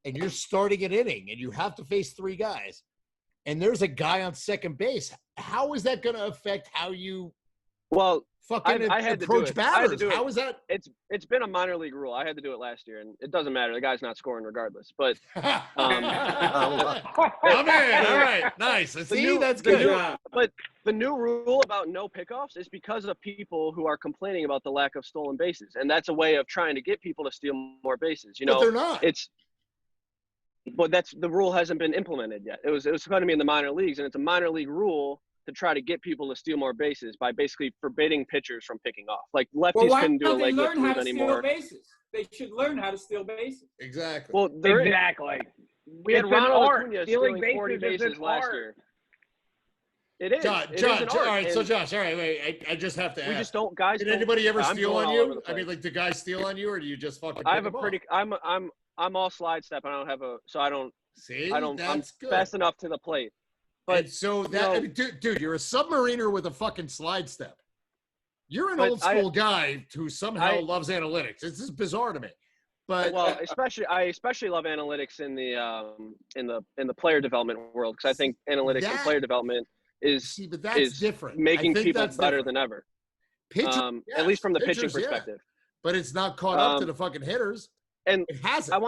and you're starting an inning and you have to face 3 guys and there's a guy on second base, how is that going to affect how you fucking I had approach to do it. batters? I had to do it. How is that? It's been a minor league rule. I had to do it last year, and it doesn't matter. The guy's not scoring regardless. But Oh, man. All right. Nice. See, that's good. But the new rule about no pickoffs is because of people who are complaining about the lack of stolen bases, and that's a way of trying to get people to steal more bases. You know, But they're not. But the rule hasn't been implemented yet. It was going to be in the minor leagues, and it's a minor league rule to try to get people to steal more bases by basically forbidding pitchers from picking off. Like lefties couldn't do a leg lift move anymore. They should learn how to steal bases. Exactly. Well, Exactly. we had It's an Ronald art. Acuna Stealing stealing 40 bases is bases an last art. year. It is. Josh, It is an art, all right. So, and Josh, all right, wait. I just have to ask. we just don't. Guys, Did don't- anybody ever I'm steal going on all over you? the I mean, place. like, do guys steal on you, or do you just fucking? I have a pick 'em pretty. off? I'm all slide step. I don't have a. So I don't. See, I'm that's good. fast enough to the plate. But And so that, I mean, dude, you're a submariner with a fucking slide step. You're an But old school guy who somehow loves analytics. This is bizarre to me. But well, I especially love analytics in the player development world because I think analytics and player development is but that's different. making I think people that's better different. than ever. Pitchers, At least from the pitching pitchers, yeah. perspective. But it's not caught up to the fucking hitters. And it hasn't. I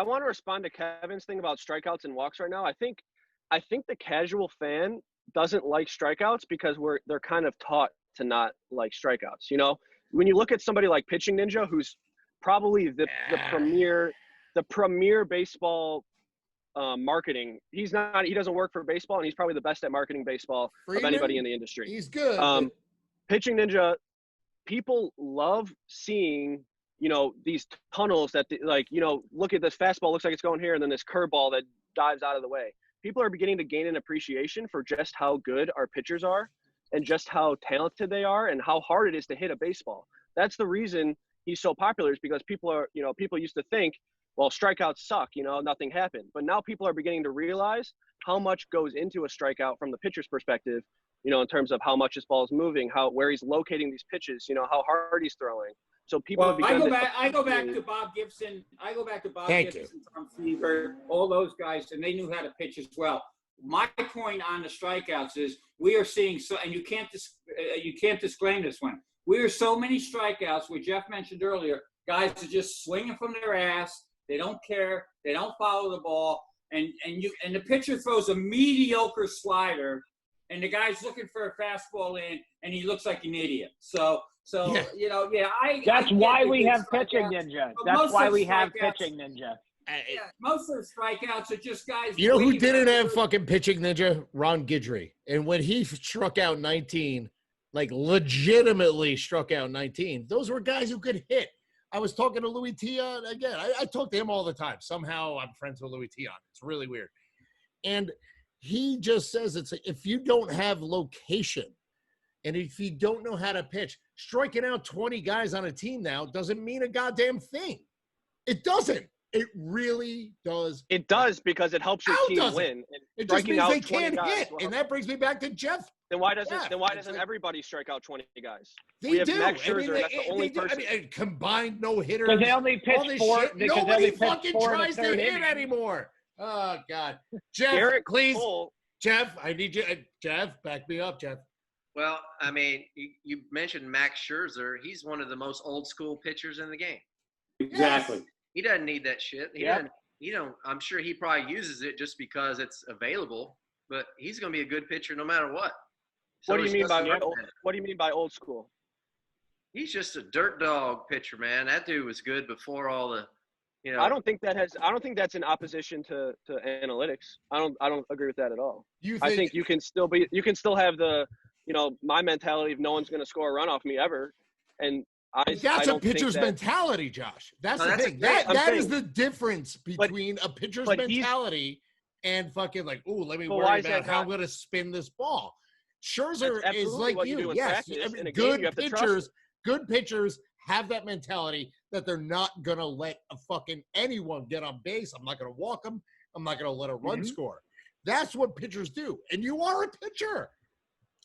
want to respond to Kevin's thing about strikeouts and walks right now. I think the casual fan doesn't like strikeouts because they're kind of taught to not like strikeouts. You know, when you look at somebody like Pitching Ninja, who's probably the premier baseball marketing. He doesn't work for baseball, and he's probably the best at marketing baseball of anybody in the industry. He's good. Pitching Ninja, people love seeing, you know, these tunnels that look at this fastball, looks like it's going here, and then this curveball that dives out of the way. People are beginning to gain an appreciation for just how good our pitchers are and just how talented they are and how hard it is to hit a baseball. That's the reason he's so popular, is because people used to think, well, strikeouts suck, you know, nothing happened. But now people are beginning to realize how much goes into a strikeout from the pitcher's perspective, you know, in terms of how much his ball is moving, where he's locating these pitches, you know, how hard he's throwing. So people I go back to Bob Gibson. Gibson, Tom Seaver, all those guys, and they knew how to pitch as well. My point on the strikeouts is we are seeing and you can't disclaim this one. We are so many strikeouts, which Jeff mentioned earlier. Guys are just swinging from their ass. They don't care. They don't follow the ball, and the pitcher throws a mediocre slider, and the guy's looking for a fastball in, and he looks like an idiot. So That's I why get we the have strikeouts, Pitching Ninja. but That's most why of we the have strikeouts- Pitching Ninja. Yeah, most of the strikeouts are just guys. You know who waiting didn't for- have fucking Pitching Ninja? Ron Guidry. And when he struck out 19, like legitimately struck out 19, those were guys who could hit. I was talking to Louis Tion again. I talk to him all the time. Somehow I'm friends with Louis Tion. It's really weird. And he just says if you don't have location and if you don't know how to pitch, striking out 20 guys on a team now doesn't mean a goddamn thing. It doesn't. It really does. It does because it helps your How team does it? win. And It just striking means out they 20 can't guys hit, will and help. that brings me back to Jeff. Then why It's doesn't like- everybody strike out 20 guys? They We have do. Max I mean, Scherzer. That's the only they do. person. I mean, combined no hitters. Because they only all pitch this four. shit. Because they Nobody only pitch fucking four in the tries to third hit inning. anymore. Oh God, Jeff, Garrett please, Cole, Jeff, I need you. Jeff, back me up, Jeff. Well, I mean, you mentioned Max Scherzer. He's one of the most old school pitchers in the game. Exactly. He doesn't need that shit. Yep. I'm sure he probably uses it just because it's available, but he's going to be a good pitcher no matter what. what do you mean by Justin old, Verlander. what do you mean by old school? He's just a dirt dog pitcher, man. That dude was good before all the, I don't think that's in opposition to analytics. I don't agree with that at all. I think you can still have the, my mentality of no one's going to score a run off me ever. And that's a pitcher's mentality, Josh. That's the thing. That is the difference between a pitcher's mentality and fucking like, ooh, let me worry about how I'm going to spin this ball. Scherzer is like you. Yes, I mean, good pitchers have that mentality that they're not going to let a fucking anyone get on base. I'm not going to walk them. I'm not going to let a run score. That's what pitchers do. And you are a pitcher.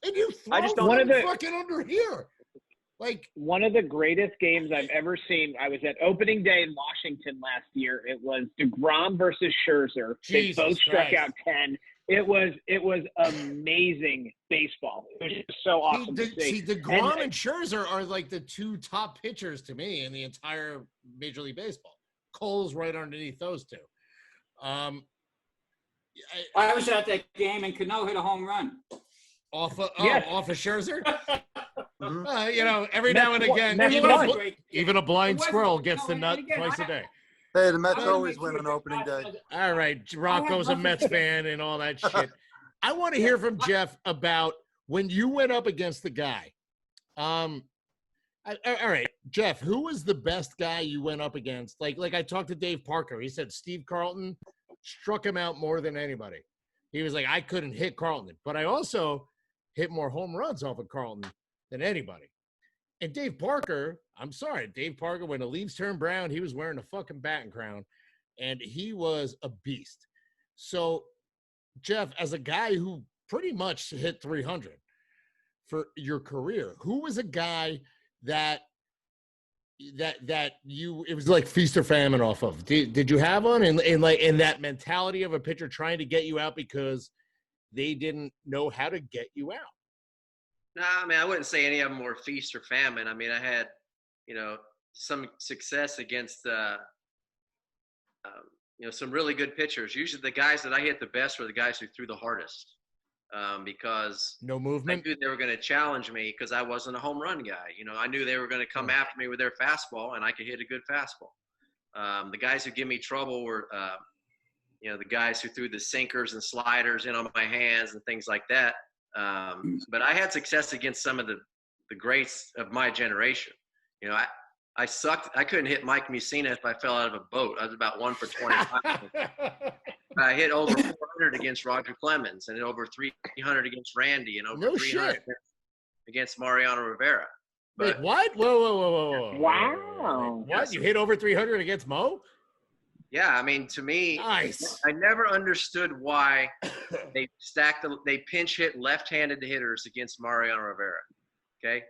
And you throw fucking under here. Like one of the greatest games I've ever seen. I was at opening day in Washington last year. It was DeGrom versus Scherzer. They both struck out 10. It was amazing baseball. It was just so awesome to see. DeGrom and Scherzer are like the two top pitchers to me in the entire Major League Baseball. Cole's right underneath those two. I was at that game and Cano hit a home run. Off of Scherzer? Every now and again, even a blind squirrel gets the nut twice a day. Hey, the Mets always win on opening day. All right, Rocco's a Mets fan and all that shit. I want to hear from Jeff about when you went up against the guy. All right, Jeff, who was the best guy you went up against? Like I talked to Dave Parker. He said Steve Carlton struck him out more than anybody. He was like, I couldn't hit Carlton, but I also hit more home runs off of Carlton than anybody. And Dave Parker, I'm sorry, Dave Parker, when the leaves turned brown, he was wearing a fucking batting crown, and he was a beast. So, Jeff, as a guy who pretty much hit 300 for your career, who was a guy that you, it was like feast or famine off of? Did you have one in that mentality of a pitcher trying to get you out because they didn't know how to get you out? No, I mean, I wouldn't say any of them were feast or famine. I mean, I had, some success against, some really good pitchers. Usually the guys that I hit the best were the guys who threw the hardest, because no movement. I knew they were going to challenge me because I wasn't a home run guy. I knew they were going to come after me with their fastball, and I could hit a good fastball. The guys who give me trouble were, the guys who threw the sinkers and sliders in on my hands and things like that. But I had success against some of the greats of my generation. I sucked. I couldn't hit Mike Mussina if I fell out of a boat. I was about 1 for 25. I hit over 400 against Roger Clemens and over 300 against Randy and over 300 against Mariano Rivera. Wait, what? Whoa. Wow. What? You hit over 300 against Mo? Yeah, I mean, to me, nice. I never understood why they pinch hit left-handed hitters against Mariano Rivera. Okay,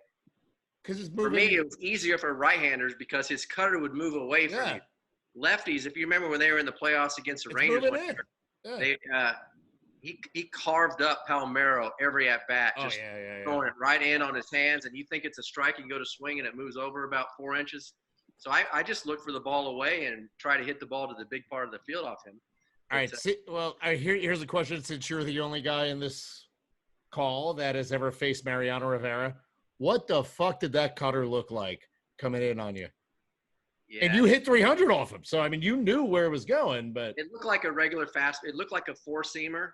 because for me it was easier for right-handers because his cutter would move away from you. Lefties, if you remember when they were in the playoffs against the Rangers, he carved up Palmeiro every at bat, just throwing it right in on his hands, and you think it's a strike, you go to swing and it moves over about 4 inches. So I just look for the ball away and try to hit the ball to the big part of the field off him. All right. Here's a question, since you're the only guy in this call that has ever faced Mariano Rivera. What the fuck did that cutter look like coming in on you? Yeah. And you hit 300 off him. So, I mean, you knew where it was going, but. It looked like a regular fast. It looked like a four-seamer.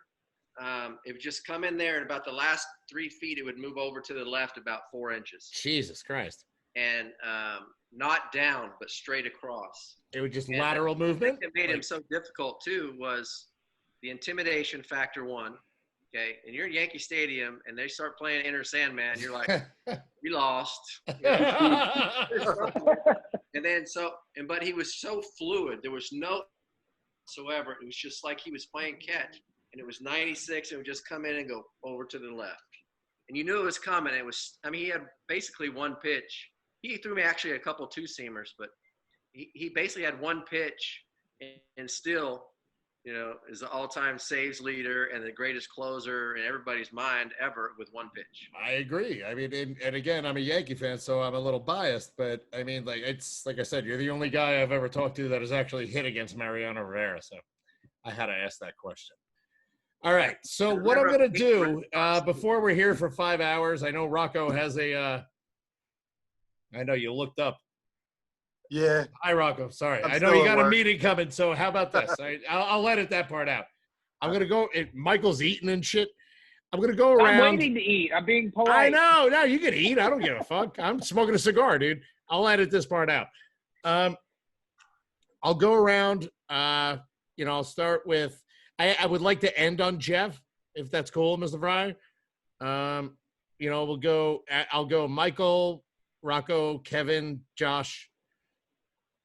It would just come in there, and about the last 3 feet, it would move over to the left about 4 inches. Jesus Christ. And not down, but straight across. It was just lateral movement? What made him so difficult, too, was the intimidation factor, one. Okay, and you're in Yankee Stadium, and they start playing Enter Sandman. You're like, we lost. And And then but he was so fluid. There was no whatsoever. It was just like he was playing catch. And it was 96 and would just come in and go over to the left. And you knew it was coming. He had basically one pitch. He threw me actually a couple two-seamers, but he basically had one pitch and still, is the all-time saves leader and the greatest closer in everybody's mind ever with one pitch. I agree. I mean, and again, I'm a Yankee fan, so I'm a little biased, but I mean, it's like I said, you're the only guy I've ever talked to that has actually hit against Mariano Rivera, so I had to ask that question. All right, so what I'm going to do before we're here for 5 hours, I know Rocco has I know you looked up. Yeah. Hi, Rocco. Sorry. I know you got a meeting coming, so how about this? I'll edit that part out. I'm going to go – Michael's eating and shit. I'm going to go around. I'm waiting to eat. I'm being polite. I know. No, you can eat. I don't give a fuck. I'm smoking a cigar, dude. I'll edit this part out. I'll go around. I'll start with – I would like to end on Jeff, if that's cool, Mr. Frye. I'll go Michael, Rocco, Kevin, Josh,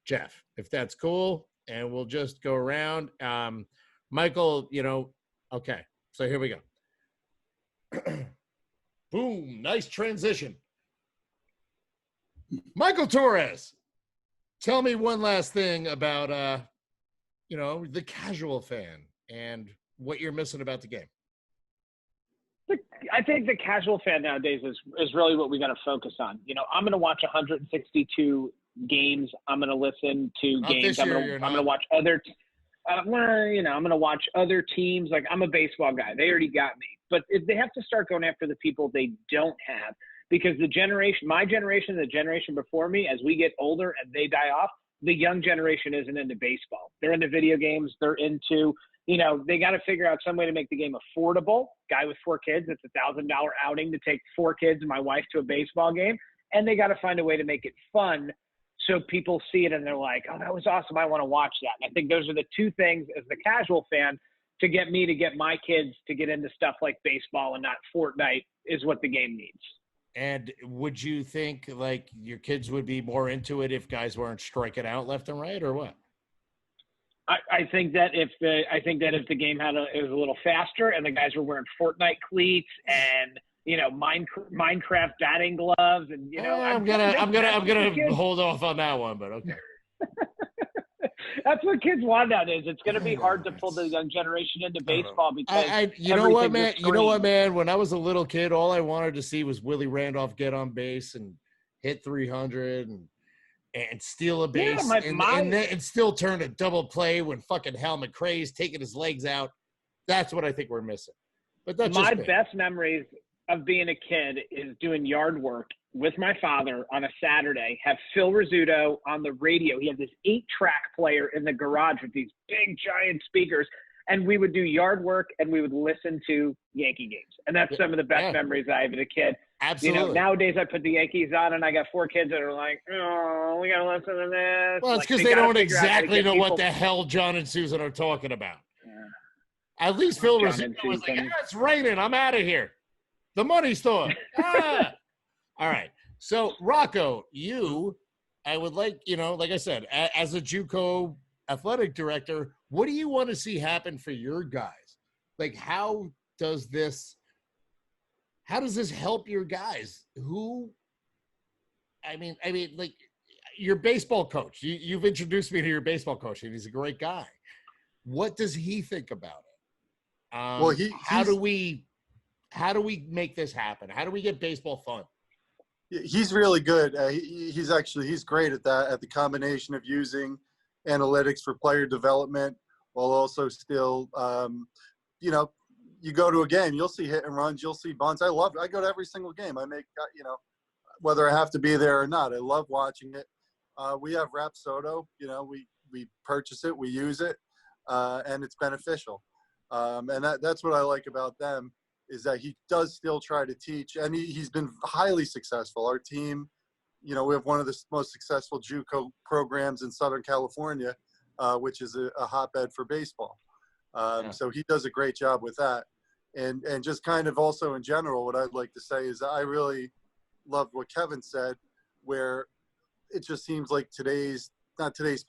Jeff, if that's cool. And we'll just go around. Michael, okay. So here we go. Boom. Nice transition. Michael Torres, tell me one last thing about, the casual fan and what you're missing about the game. I think the casual fan nowadays is really what we got to focus on. I'm going to watch 162 games. I'm going to listen to games. I'm going to watch other. I'm going to watch other teams. Like, I'm a baseball guy. They already got me. But if they have to start going after the people they don't have, because my generation, the generation before me, as we get older and they die off, the young generation isn't into baseball. They're into video games. They're into. They got to figure out some way to make the game affordable. Guy with 4 kids, it's $1,000 outing to take 4 kids and my wife to a baseball game. And they got to find a way to make it fun so people see it and they're like, oh, that was awesome. I want to watch that. And I think those are the 2 things as the casual fan to get my kids to get into stuff like baseball and not Fortnite is what the game needs. And would you think like your kids would be more into it if guys weren't striking out left and right, or what? I think that if the game it was a little faster and the guys were wearing Fortnite cleats and Minecraft batting gloves and I'm gonna hold off on that one, but okay. That's what kids want nowadays. It's going to be hard to pull the young generation into baseball because you know what, man? When I was a little kid, all I wanted to see was Willie Randolph get on base and hit 300 and steal a base and still turn a double play when fucking Hal McRae's taking his legs out. That's what I think we're missing. But that's my best memories of being a kid is doing yard work with my father on a Saturday, have Phil Rizzuto on the radio. He had this 8-track player in the garage with these big giant speakers. And we would do yard work and we would listen to Yankee games. And that's some of the best memories I have as a kid. Absolutely. Nowadays I put the Yankees on and I got 4 kids that are like, oh, we got to listen to this. Well, it's because they don't exactly know what the hell John and Susan are talking about. Yeah. At least Phil Rizzuto was like, it's raining. I'm out of here. The money store. All right. So, Rocco, I would like, like I said, as a JUCO athletic director, what do you want to see happen for your guys? Like, how does this help your guys? Like your baseball coach, you've introduced me to your baseball coach and he's a great guy. What does he think about it? How do we make this happen? How do we get baseball fun? He's really good. He's great at that, at the combination of using analytics for player development while also still, you go to a game, you'll see hit and runs, you'll see bunts. I go to every single game. I make, whether I have to be there or not, I love watching it. We have Rapsodo, we purchase it, we use it, and it's beneficial. And that's what I like about them, is that he does still try to teach, and he's been highly successful. Our team, we have one of the most successful JUCO programs in Southern California, which is a hotbed for baseball. So he does a great job with that. And just kind of also in general, what I'd like to say is I really love what Kevin said, where it just seems like today's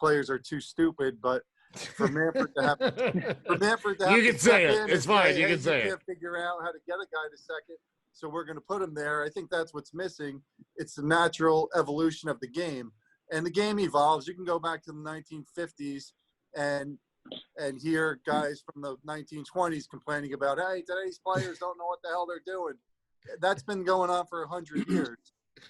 players are too stupid, but for Manfred to have you can say it. It's fine. You can say it. You can't figure out how to get a guy to second, so we're going to put him there. I think that's what's missing. It's the natural evolution of the game, and the game evolves. You can go back to the 1950s and hear guys from the 1920s complaining about, hey, today's players don't know what the hell they're doing. That's been going on for 100 years.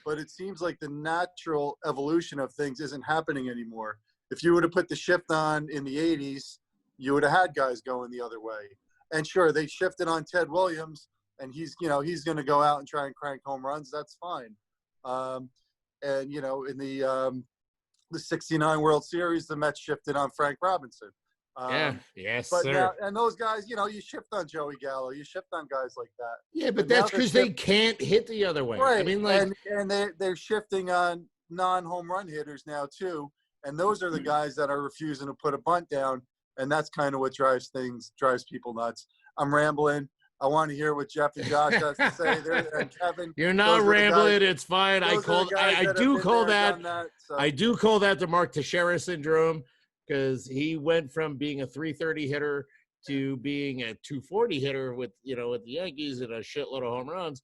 But it seems like the natural evolution of things isn't happening anymore. If you would have put the shift on in the 80s, you would have had guys going the other way. And sure, they shifted on Ted Williams, and he's going to go out and try and crank home runs. That's fine. And, you know, in the 69 World Series, the Mets shifted on Frank Robinson. Yes, but sir. Now, and those guys, you know, you shift on Joey Gallo, you shift on guys like that. Yeah, but that's because they can't hit the other way. Right. I mean, like, and they're shifting on non-home run hitters now too, and those are the guys that are refusing to put a bunt down, and that's kind of what drives people nuts. I'm rambling. I want to hear what Jeff and Josh has to say. And Kevin, you're not rambling. It's fine. I do call that the Mark Teixeira syndrome, because he went from being a 330 hitter to being a 240 hitter with the Yankees and a shitload of home runs.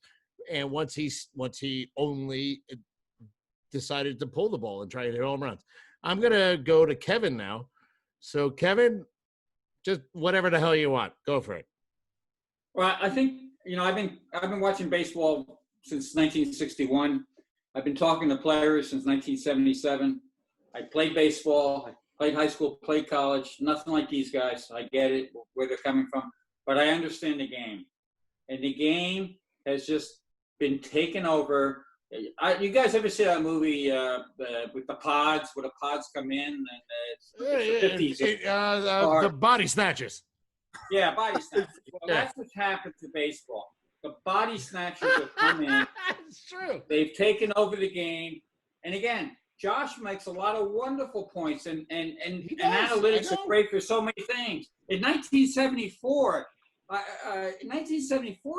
And once he only decided to pull the ball and try to hit home runs. I'm going to go to Kevin now. So Kevin, just whatever the hell you want, go for it. Well, I think, I've been watching baseball since 1961. I've been talking to players since 1977. I played baseball. I played high school, played college, nothing like these guys. I get it, where they're coming from, but I understand the game. And the game has just been taken over. You guys ever see that movie with the pods, where the pods come in? And it's the 50s. The Body Snatchers. Yeah, Body Snatchers. Well, that's what's happened to baseball. The Body Snatchers have come in. It's true. They've taken over the game. And again, Josh makes a lot of wonderful points, and analytics are great for so many things. In 1974,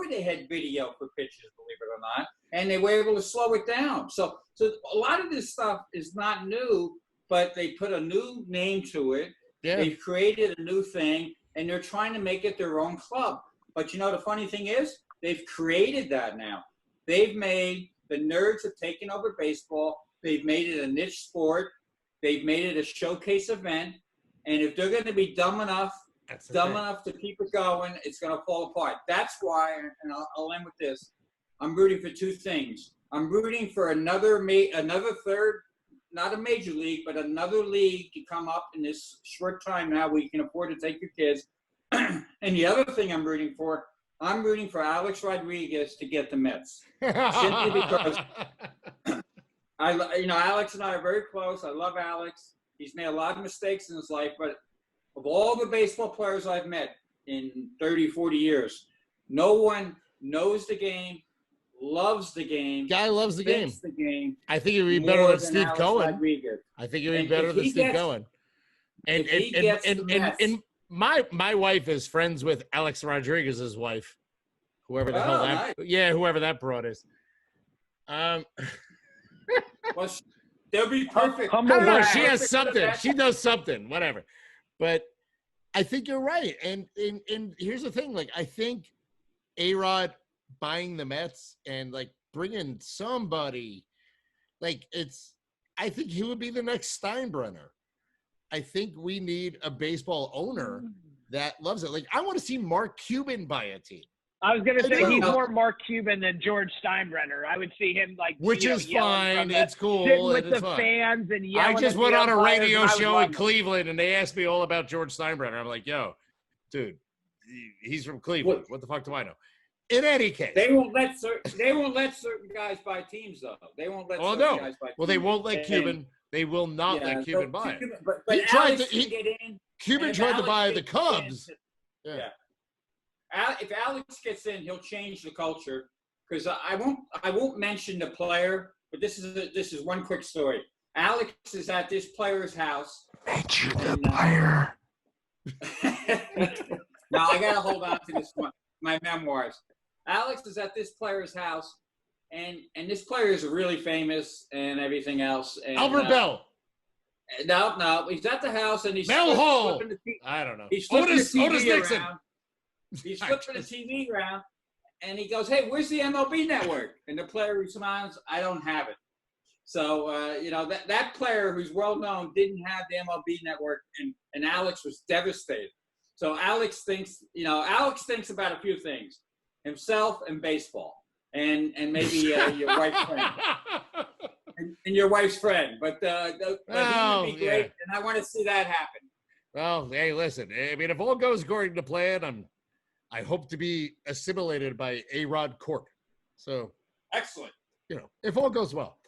they had video for pitches, believe it or not, and they were able to slow it down. So a lot of this stuff is not new, but they put a new name to it. Yeah. They've created a new thing, and they're trying to make it their own club. But the funny thing is, they've created that now. They've made the nerds have taken over baseball. They've made it a niche sport. They've made it a showcase event. And if they're going to be dumb enough to keep it going, it's going to fall apart. That's why, and I'll end with this, I'm rooting for two things. I'm rooting for another third, not a major league, but another league to come up in this short time now where you can afford to take your kids. And the other thing I'm rooting for Alex Rodriguez to get the Mets. Simply because Alex and I are very close. I love Alex. He's made a lot of mistakes in his life, but of all the baseball players I've met in 30, 40 years, no one knows the game, loves the game. Guy loves the game. The game. I think he'd be better than Steve Cohen. I think he'd be better than Steve Cohen. And my wife is friends with Alex Rodriguez's wife, whoever the hell that. Nice. Yeah, whoever that broad is. Well, they'll be perfect. I don't know. She has something. She does something. Whatever. But I think you're right. And here's the thing. Like, I think A-Rod buying the Mets and like bringing somebody, like I think he would be the next Steinbrenner. I think we need a baseball owner that loves it. Like, I want to see Mark Cuban buy a team. I was going to say he's more Mark Cuban than George Steinbrenner. I would see him which is fine. It's cool. Sitting with the fans and yelling. I just went on a radio show in Cleveland and they asked me all about George Steinbrenner. I'm like, yo, dude, he's from Cleveland. What the fuck do I know? In any case, they won't let certain guys buy teams though. They won't let guys buy teams. Well, they won't let Cuban. They will not let Cuban buy it. But Cuban tried to buy the Cubs. Yeah. If Alex gets in, he'll change the culture. Because I won't mention the player, but this is one quick story. Alex is at this player's house. Mention the player. Now I gotta hold on to this one. My memoirs. Alex is at this player's house, and this player is really famous and everything else. And, Albert Bell. No, he's at the house and he's Mel Hall. flipping the I don't know. He's flipping Otis the TV Nixon. around. He's flipping the TV around, and he goes, "Hey, where's the MLB network?" And the player responds, "I don't have it." So that player who's well known didn't have the MLB network, and Alex was devastated. So Alex thinks about a few things: himself and baseball, and maybe your wife's friend. And your wife's friend, but he would be great, and I want to see that happen. Well, hey, listen. I mean, if all goes according to plan, I hope to be assimilated by A-Rod Corp. So Excellent. If all goes well.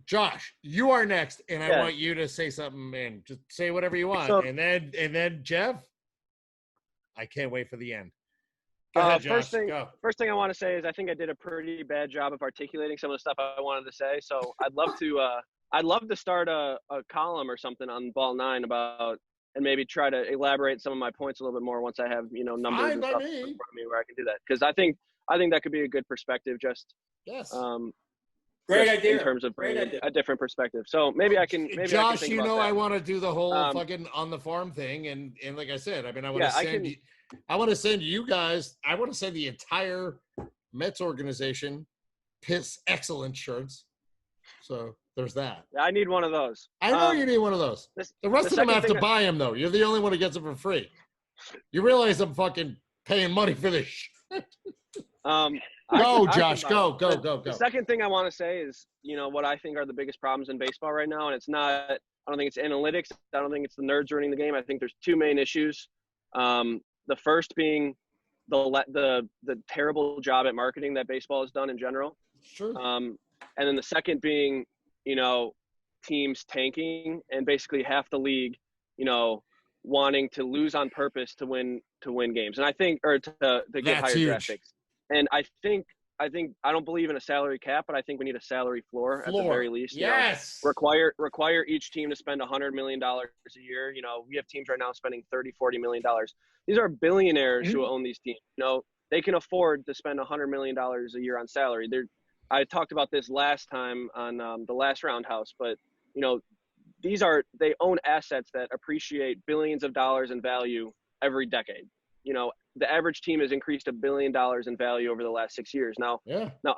Josh, you are next, and I want you to say something, and just say whatever you want. And then Jeff, I can't wait for the end. Go ahead, Josh. First thing I want to say is I think I did a pretty bad job of articulating some of the stuff I wanted to say. So I'd love to start a column or something on BallNine about, and maybe try to elaborate some of my points a little bit more once I have numbers and stuff in front of me where I can do that, because I think that could be a good perspective. Just great idea. In terms of a different perspective. So maybe I can. Maybe Josh, I can I want to do the whole fucking on the farm thing, and like I said, I mean, I want to send you guys. I want to send the entire Mets organization Piss Excellent shirts. So there's that. I need one of those. I know you need one of those. The rest of them have to buy them, though. You're the only one who gets them for free. You realize I'm fucking paying money for this shit. Go, Josh. Go. The second thing I want to say is, what I think are the biggest problems in baseball right now, and it's not. I don't think it's analytics. I don't think it's the nerds running the game. I think there's two main issues. The first being the terrible job at marketing that baseball has done in general. Sure. And then the second being, teams tanking and basically half the league, wanting to lose on purpose to win games. And I think, or to get higher draft picks. And I think I don't believe in a salary cap, but I think we need a salary floor. At the very least. Yes. Require each team to spend $100 million a year. We have teams right now spending $30-40 million. These are billionaires who own these teams. They can afford to spend $100 million a year on salary. I talked about this last time on the last Roundhouse, but they own assets that appreciate billions of dollars in value every decade. The average team has increased $1 billion in value over the last 6 years. Now,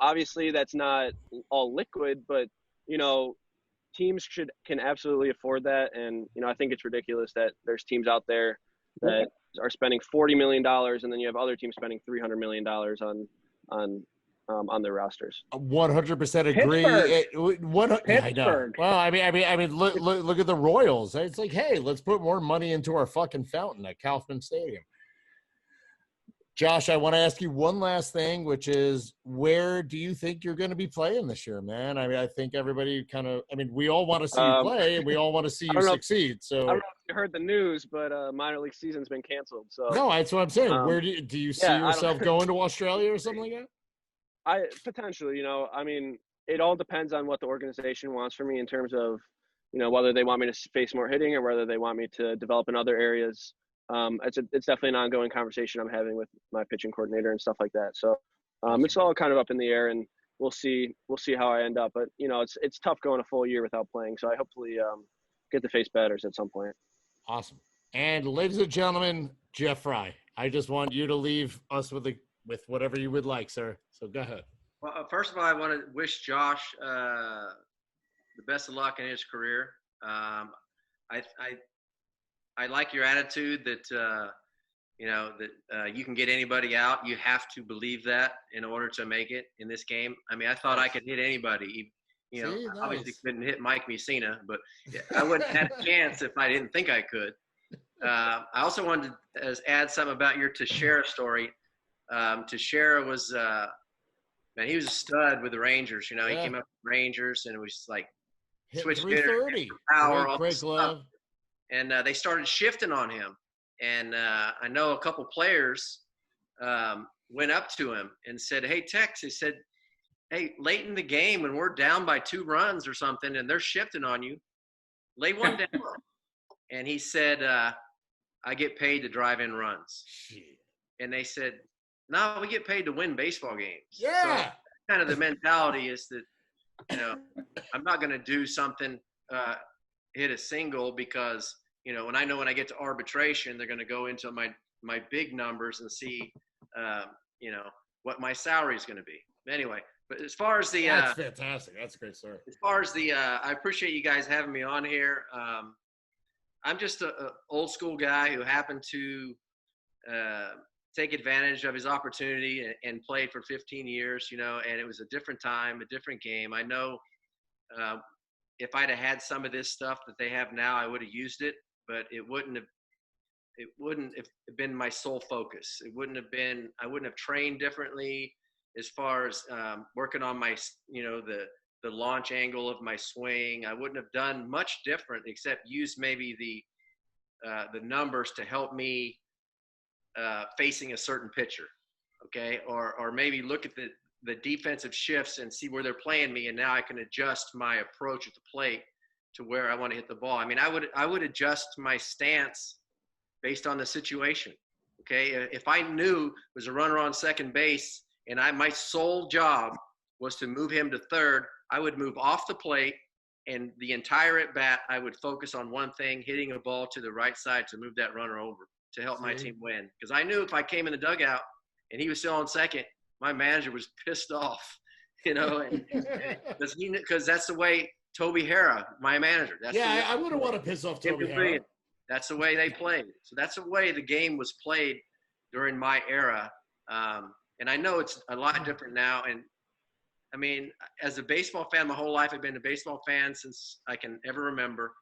obviously that's not all liquid, but teams can absolutely afford that. And I think it's ridiculous that there's teams out there that are spending $40 million, and then you have other teams spending $300 million on their rosters. 100% agree. I know. Well, I mean, look at the Royals. It's like, hey, let's put more money into our fucking fountain at Kauffman Stadium. Josh, I want to ask you one last thing, which is, where do you think you're going to be playing this year, man? I mean, I think everybody we all want to see you play, and we all want to see you succeed. So I don't know if you heard the news, but minor league season's been canceled. So no, that's what I'm saying. Where do you see yourself going to Australia or something like that? Potentially, it all depends on what the organization wants from me in terms of, whether they want me to face more hitting or whether they want me to develop in other areas. It's definitely an ongoing conversation I'm having with my pitching coordinator and stuff like that. So it's all kind of up in the air, and we'll see how I end up. But it's tough going a full year without playing. So I hopefully get to face batters at some point. Awesome. And ladies and gentlemen, Jeff Frye. I just want you to leave us with whatever you would like, sir. So go ahead. Well, first of all, I want to wish Josh the best of luck in his career. I like your attitude that you can get anybody out. You have to believe that in order to make it in this game. I mean, I thought I could hit anybody. I obviously couldn't hit Mike Mussina, but I wouldn't have had a chance if I didn't think I could. I also wanted to add something about your Teixeira story. Teixeira was he was a stud with the Rangers. He came up with the Rangers and it was like switch hitter, power, great glove. And they started shifting on him. And I know a couple players went up to him and said, "Hey, Tex," he said, "hey, late in the game when we're down by 2 runs or something and they're shifting on you, lay one down." And he said, "I get paid to drive in runs." And they said, "No, we get paid to win baseball games." Yeah. kind of the mentality is that, I'm not going to do something, hit a single because, when I know when I get to arbitration, they're going to go into my big numbers and see, what my salary is going to be. Anyway, but as far as the that's fantastic. That's a great story. As far as the I appreciate you guys having me on here. I'm just a old school guy who happened to take advantage of his opportunity and played for 15 years, and it was a different time, a different game. I know if I'd have had some of this stuff that they have now, I would have used it, but it wouldn't have been my sole focus. I wouldn't have trained differently as far as working on my, the launch angle of my swing. I wouldn't have done much different except use maybe the numbers to help me facing a certain pitcher, okay? Or maybe look at the defensive shifts and see where they're playing me, and now I can adjust my approach at the plate to where I want to hit the ball. I mean, I would adjust my stance based on the situation, okay? If I knew there was a runner on second base and my sole job was to move him to third, I would move off the plate, and the entire at bat, I would focus on one thing, hitting a ball to the right side to move that runner over to help my team win. Because I knew if I came in the dugout and he was still on second, my manager was pissed off, because that's the way Toby Hara, my manager. I wouldn't want to piss off Toby Hara. That's the way they played. So that's the way the game was played during my era. And I know it's a lot different now. And I mean, as a baseball fan, my whole life I've been a baseball fan since I can ever remember.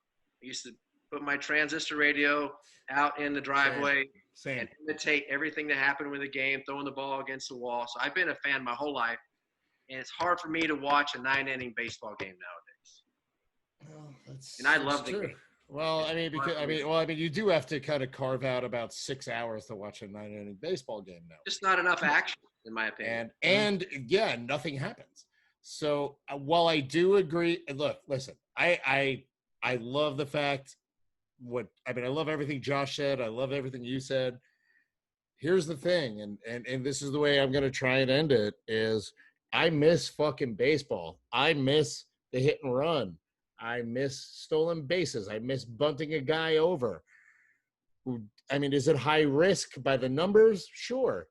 I used to put my transistor radio out in the driveway and imitate everything that happened with the game, throwing the ball against the wall. So I've been a fan my whole life. And it's hard for me to watch a 9-inning baseball game nowadays. And I love the game. Well, you do have to kind of carve out about 6 hours to watch a 9-inning baseball game now. Just not enough action, in my opinion. And nothing happens. So while I do agree, look, listen, I love the fact I love everything Josh said. I love everything you said. Here's the thing, and this is the way I'm going to try and end it, is I miss fucking baseball. I miss the hit and run. I miss stolen bases. I miss bunting a guy over. I mean, is it high risk by the numbers? Sure.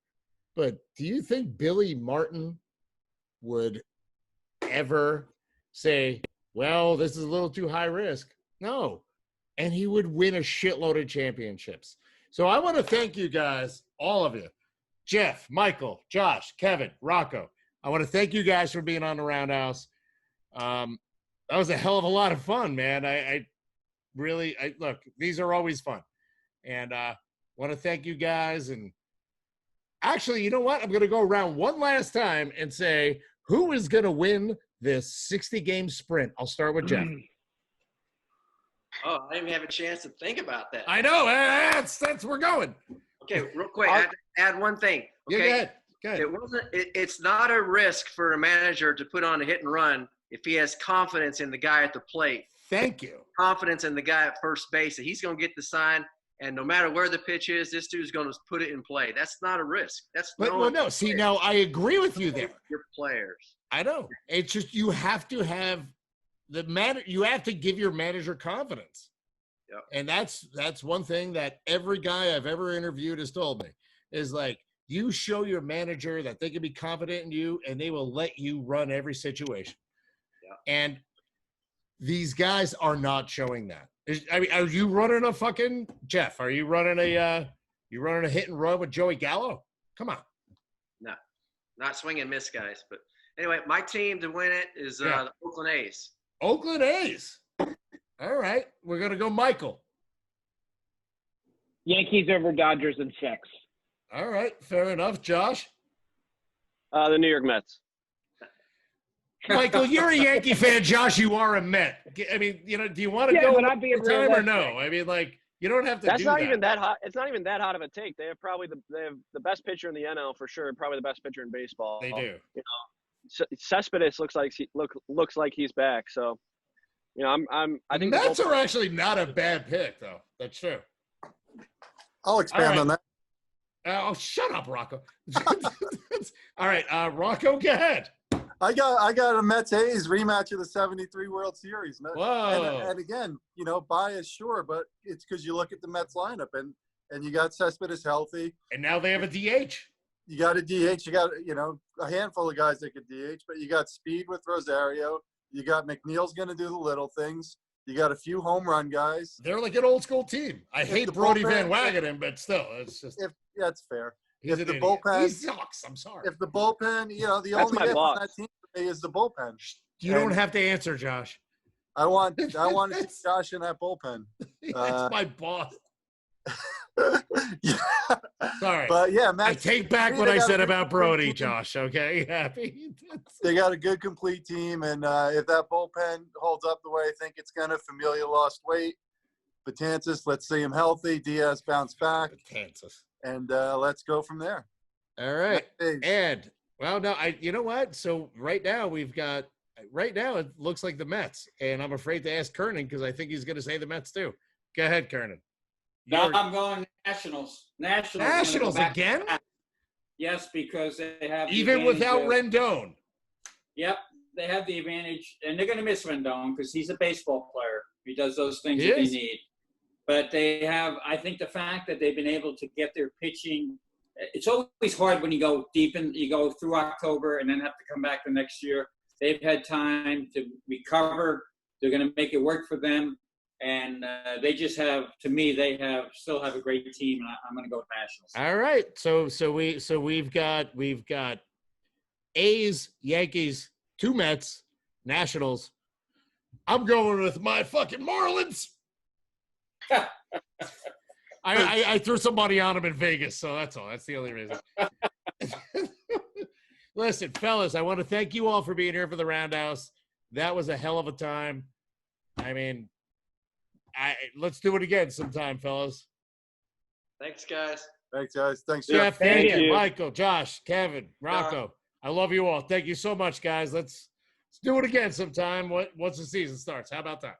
But do you think Billy Martin would ever say, well, this is a little too high risk? No. And he would win a shitload of championships. So I want to thank you guys, all of you, Jeff, Michael, Josh, Kevin, Rocco. I want to thank you guys for being on the Roundhouse. That was a hell of a lot of fun, man. I really look, these are always fun. And want to thank you guys. And actually, you know what? I'm going to go around one last time and say, who is going to win this 60-game sprint? I'll start with Jeff. Oh, I didn't even have a chance to think about that. I know. That's we're going. Okay, real quick, I have to add one thing. Okay? Yeah, go ahead. It's not a risk for a manager to put on a hit and run if he has confidence in the guy at the plate. Thank you. Confidence in the guy at first base that he's going to get the sign, and no matter where the pitch is, this dude's going to put it in play. That's not a risk. No. See, now I agree with you there. Your players. I know. It's just you have to have you have to give your manager confidence. Yep. And that's one thing that every guy I've ever interviewed has told me is like, you show your manager that they can be confident in you and they will let you run every situation. Yep. And these guys are not showing that. Are you running a fucking Jeff? Are you running a hit and run with Joey Gallo? Come on. No, not swing and miss, guys. But anyway, my team to win it is the Oakland A's. Oakland A's. All right. We're going to go Michael. Yankees over Dodgers in 6. All right. Fair enough. Josh? The New York Mets. Michael, you're a Yankee fan. Josh, you are a Met. I mean, do you want to go but I'm being time or no? I mean, like, you don't have to That's do not that. even that hot. It's not even that hot of a take. They have probably the best pitcher in the NL for sure. Probably the best pitcher in baseball. They do. Cespedes looks like he's back. So, I think Mets are actually not a bad pick, though. That's true. I'll expand on that. Oh, shut up, Rocco. All right, Rocco, go ahead. I got a Mets A's rematch of the '73 World Series. Whoa. And again, bias, sure, but it's because you look at the Mets lineup and you got Cespedes healthy. And now they have a DH. You got a DH. You got, a handful of guys that could DH, but you got speed with Rosario. You got McNeil's going to do the little things. You got a few home run guys. They're like an old school team. I hate Brody Van Wagenen, but still, it's just. That's fair. He's if the idiot. bullpen, He sucks. I'm sorry. If the bullpen, the That's only my hit boss. on that team for me is the bullpen. You don't have to answer, Josh. I want to see Josh in that bullpen. That's my boss. Yeah. Sorry. But yeah, I take back what I said about Brody, Josh. Okay, happy. They got a good complete team, and if that bullpen holds up the way I think it's gonna, Familia lost weight. Betances, let's see him healthy. Diaz bounce back. Betances. And let's go from there. All right. And no, you know what? So right now it looks like the Mets, and I'm afraid to ask Kernan because I think he's going to say the Mets too. Go ahead, Kernan. No, I'm going Nationals. Nationals again? Yes, because they have even without Rendon. Yep, they have the advantage, and they're going to miss Rendon because he's a baseball player. He does those things that they need. But they have, I think, the fact that they've been able to get their pitching. It's always hard when you go you go through October and then have to come back the next year. They've had time to recover. They're going to make it work for them. And they just have, to me, still have a great team, and I'm going to go with Nationals. All right, so we've got A's, Yankees, 2 Mets, Nationals. I'm going with my fucking Marlins. I threw some money on them in Vegas, so that's all. That's the only reason. Listen, fellas, I want to thank you all for being here for the Roundhouse. That was a hell of a time. I mean, let's do it again sometime, fellas. Thanks, guys. Thanks, guys. Thanks, Jeff. Jeff. Thank you. Michael, Josh, Kevin, Rocco. I love you all. Thank you so much, guys. Let's do it again sometime once the season starts. How about that?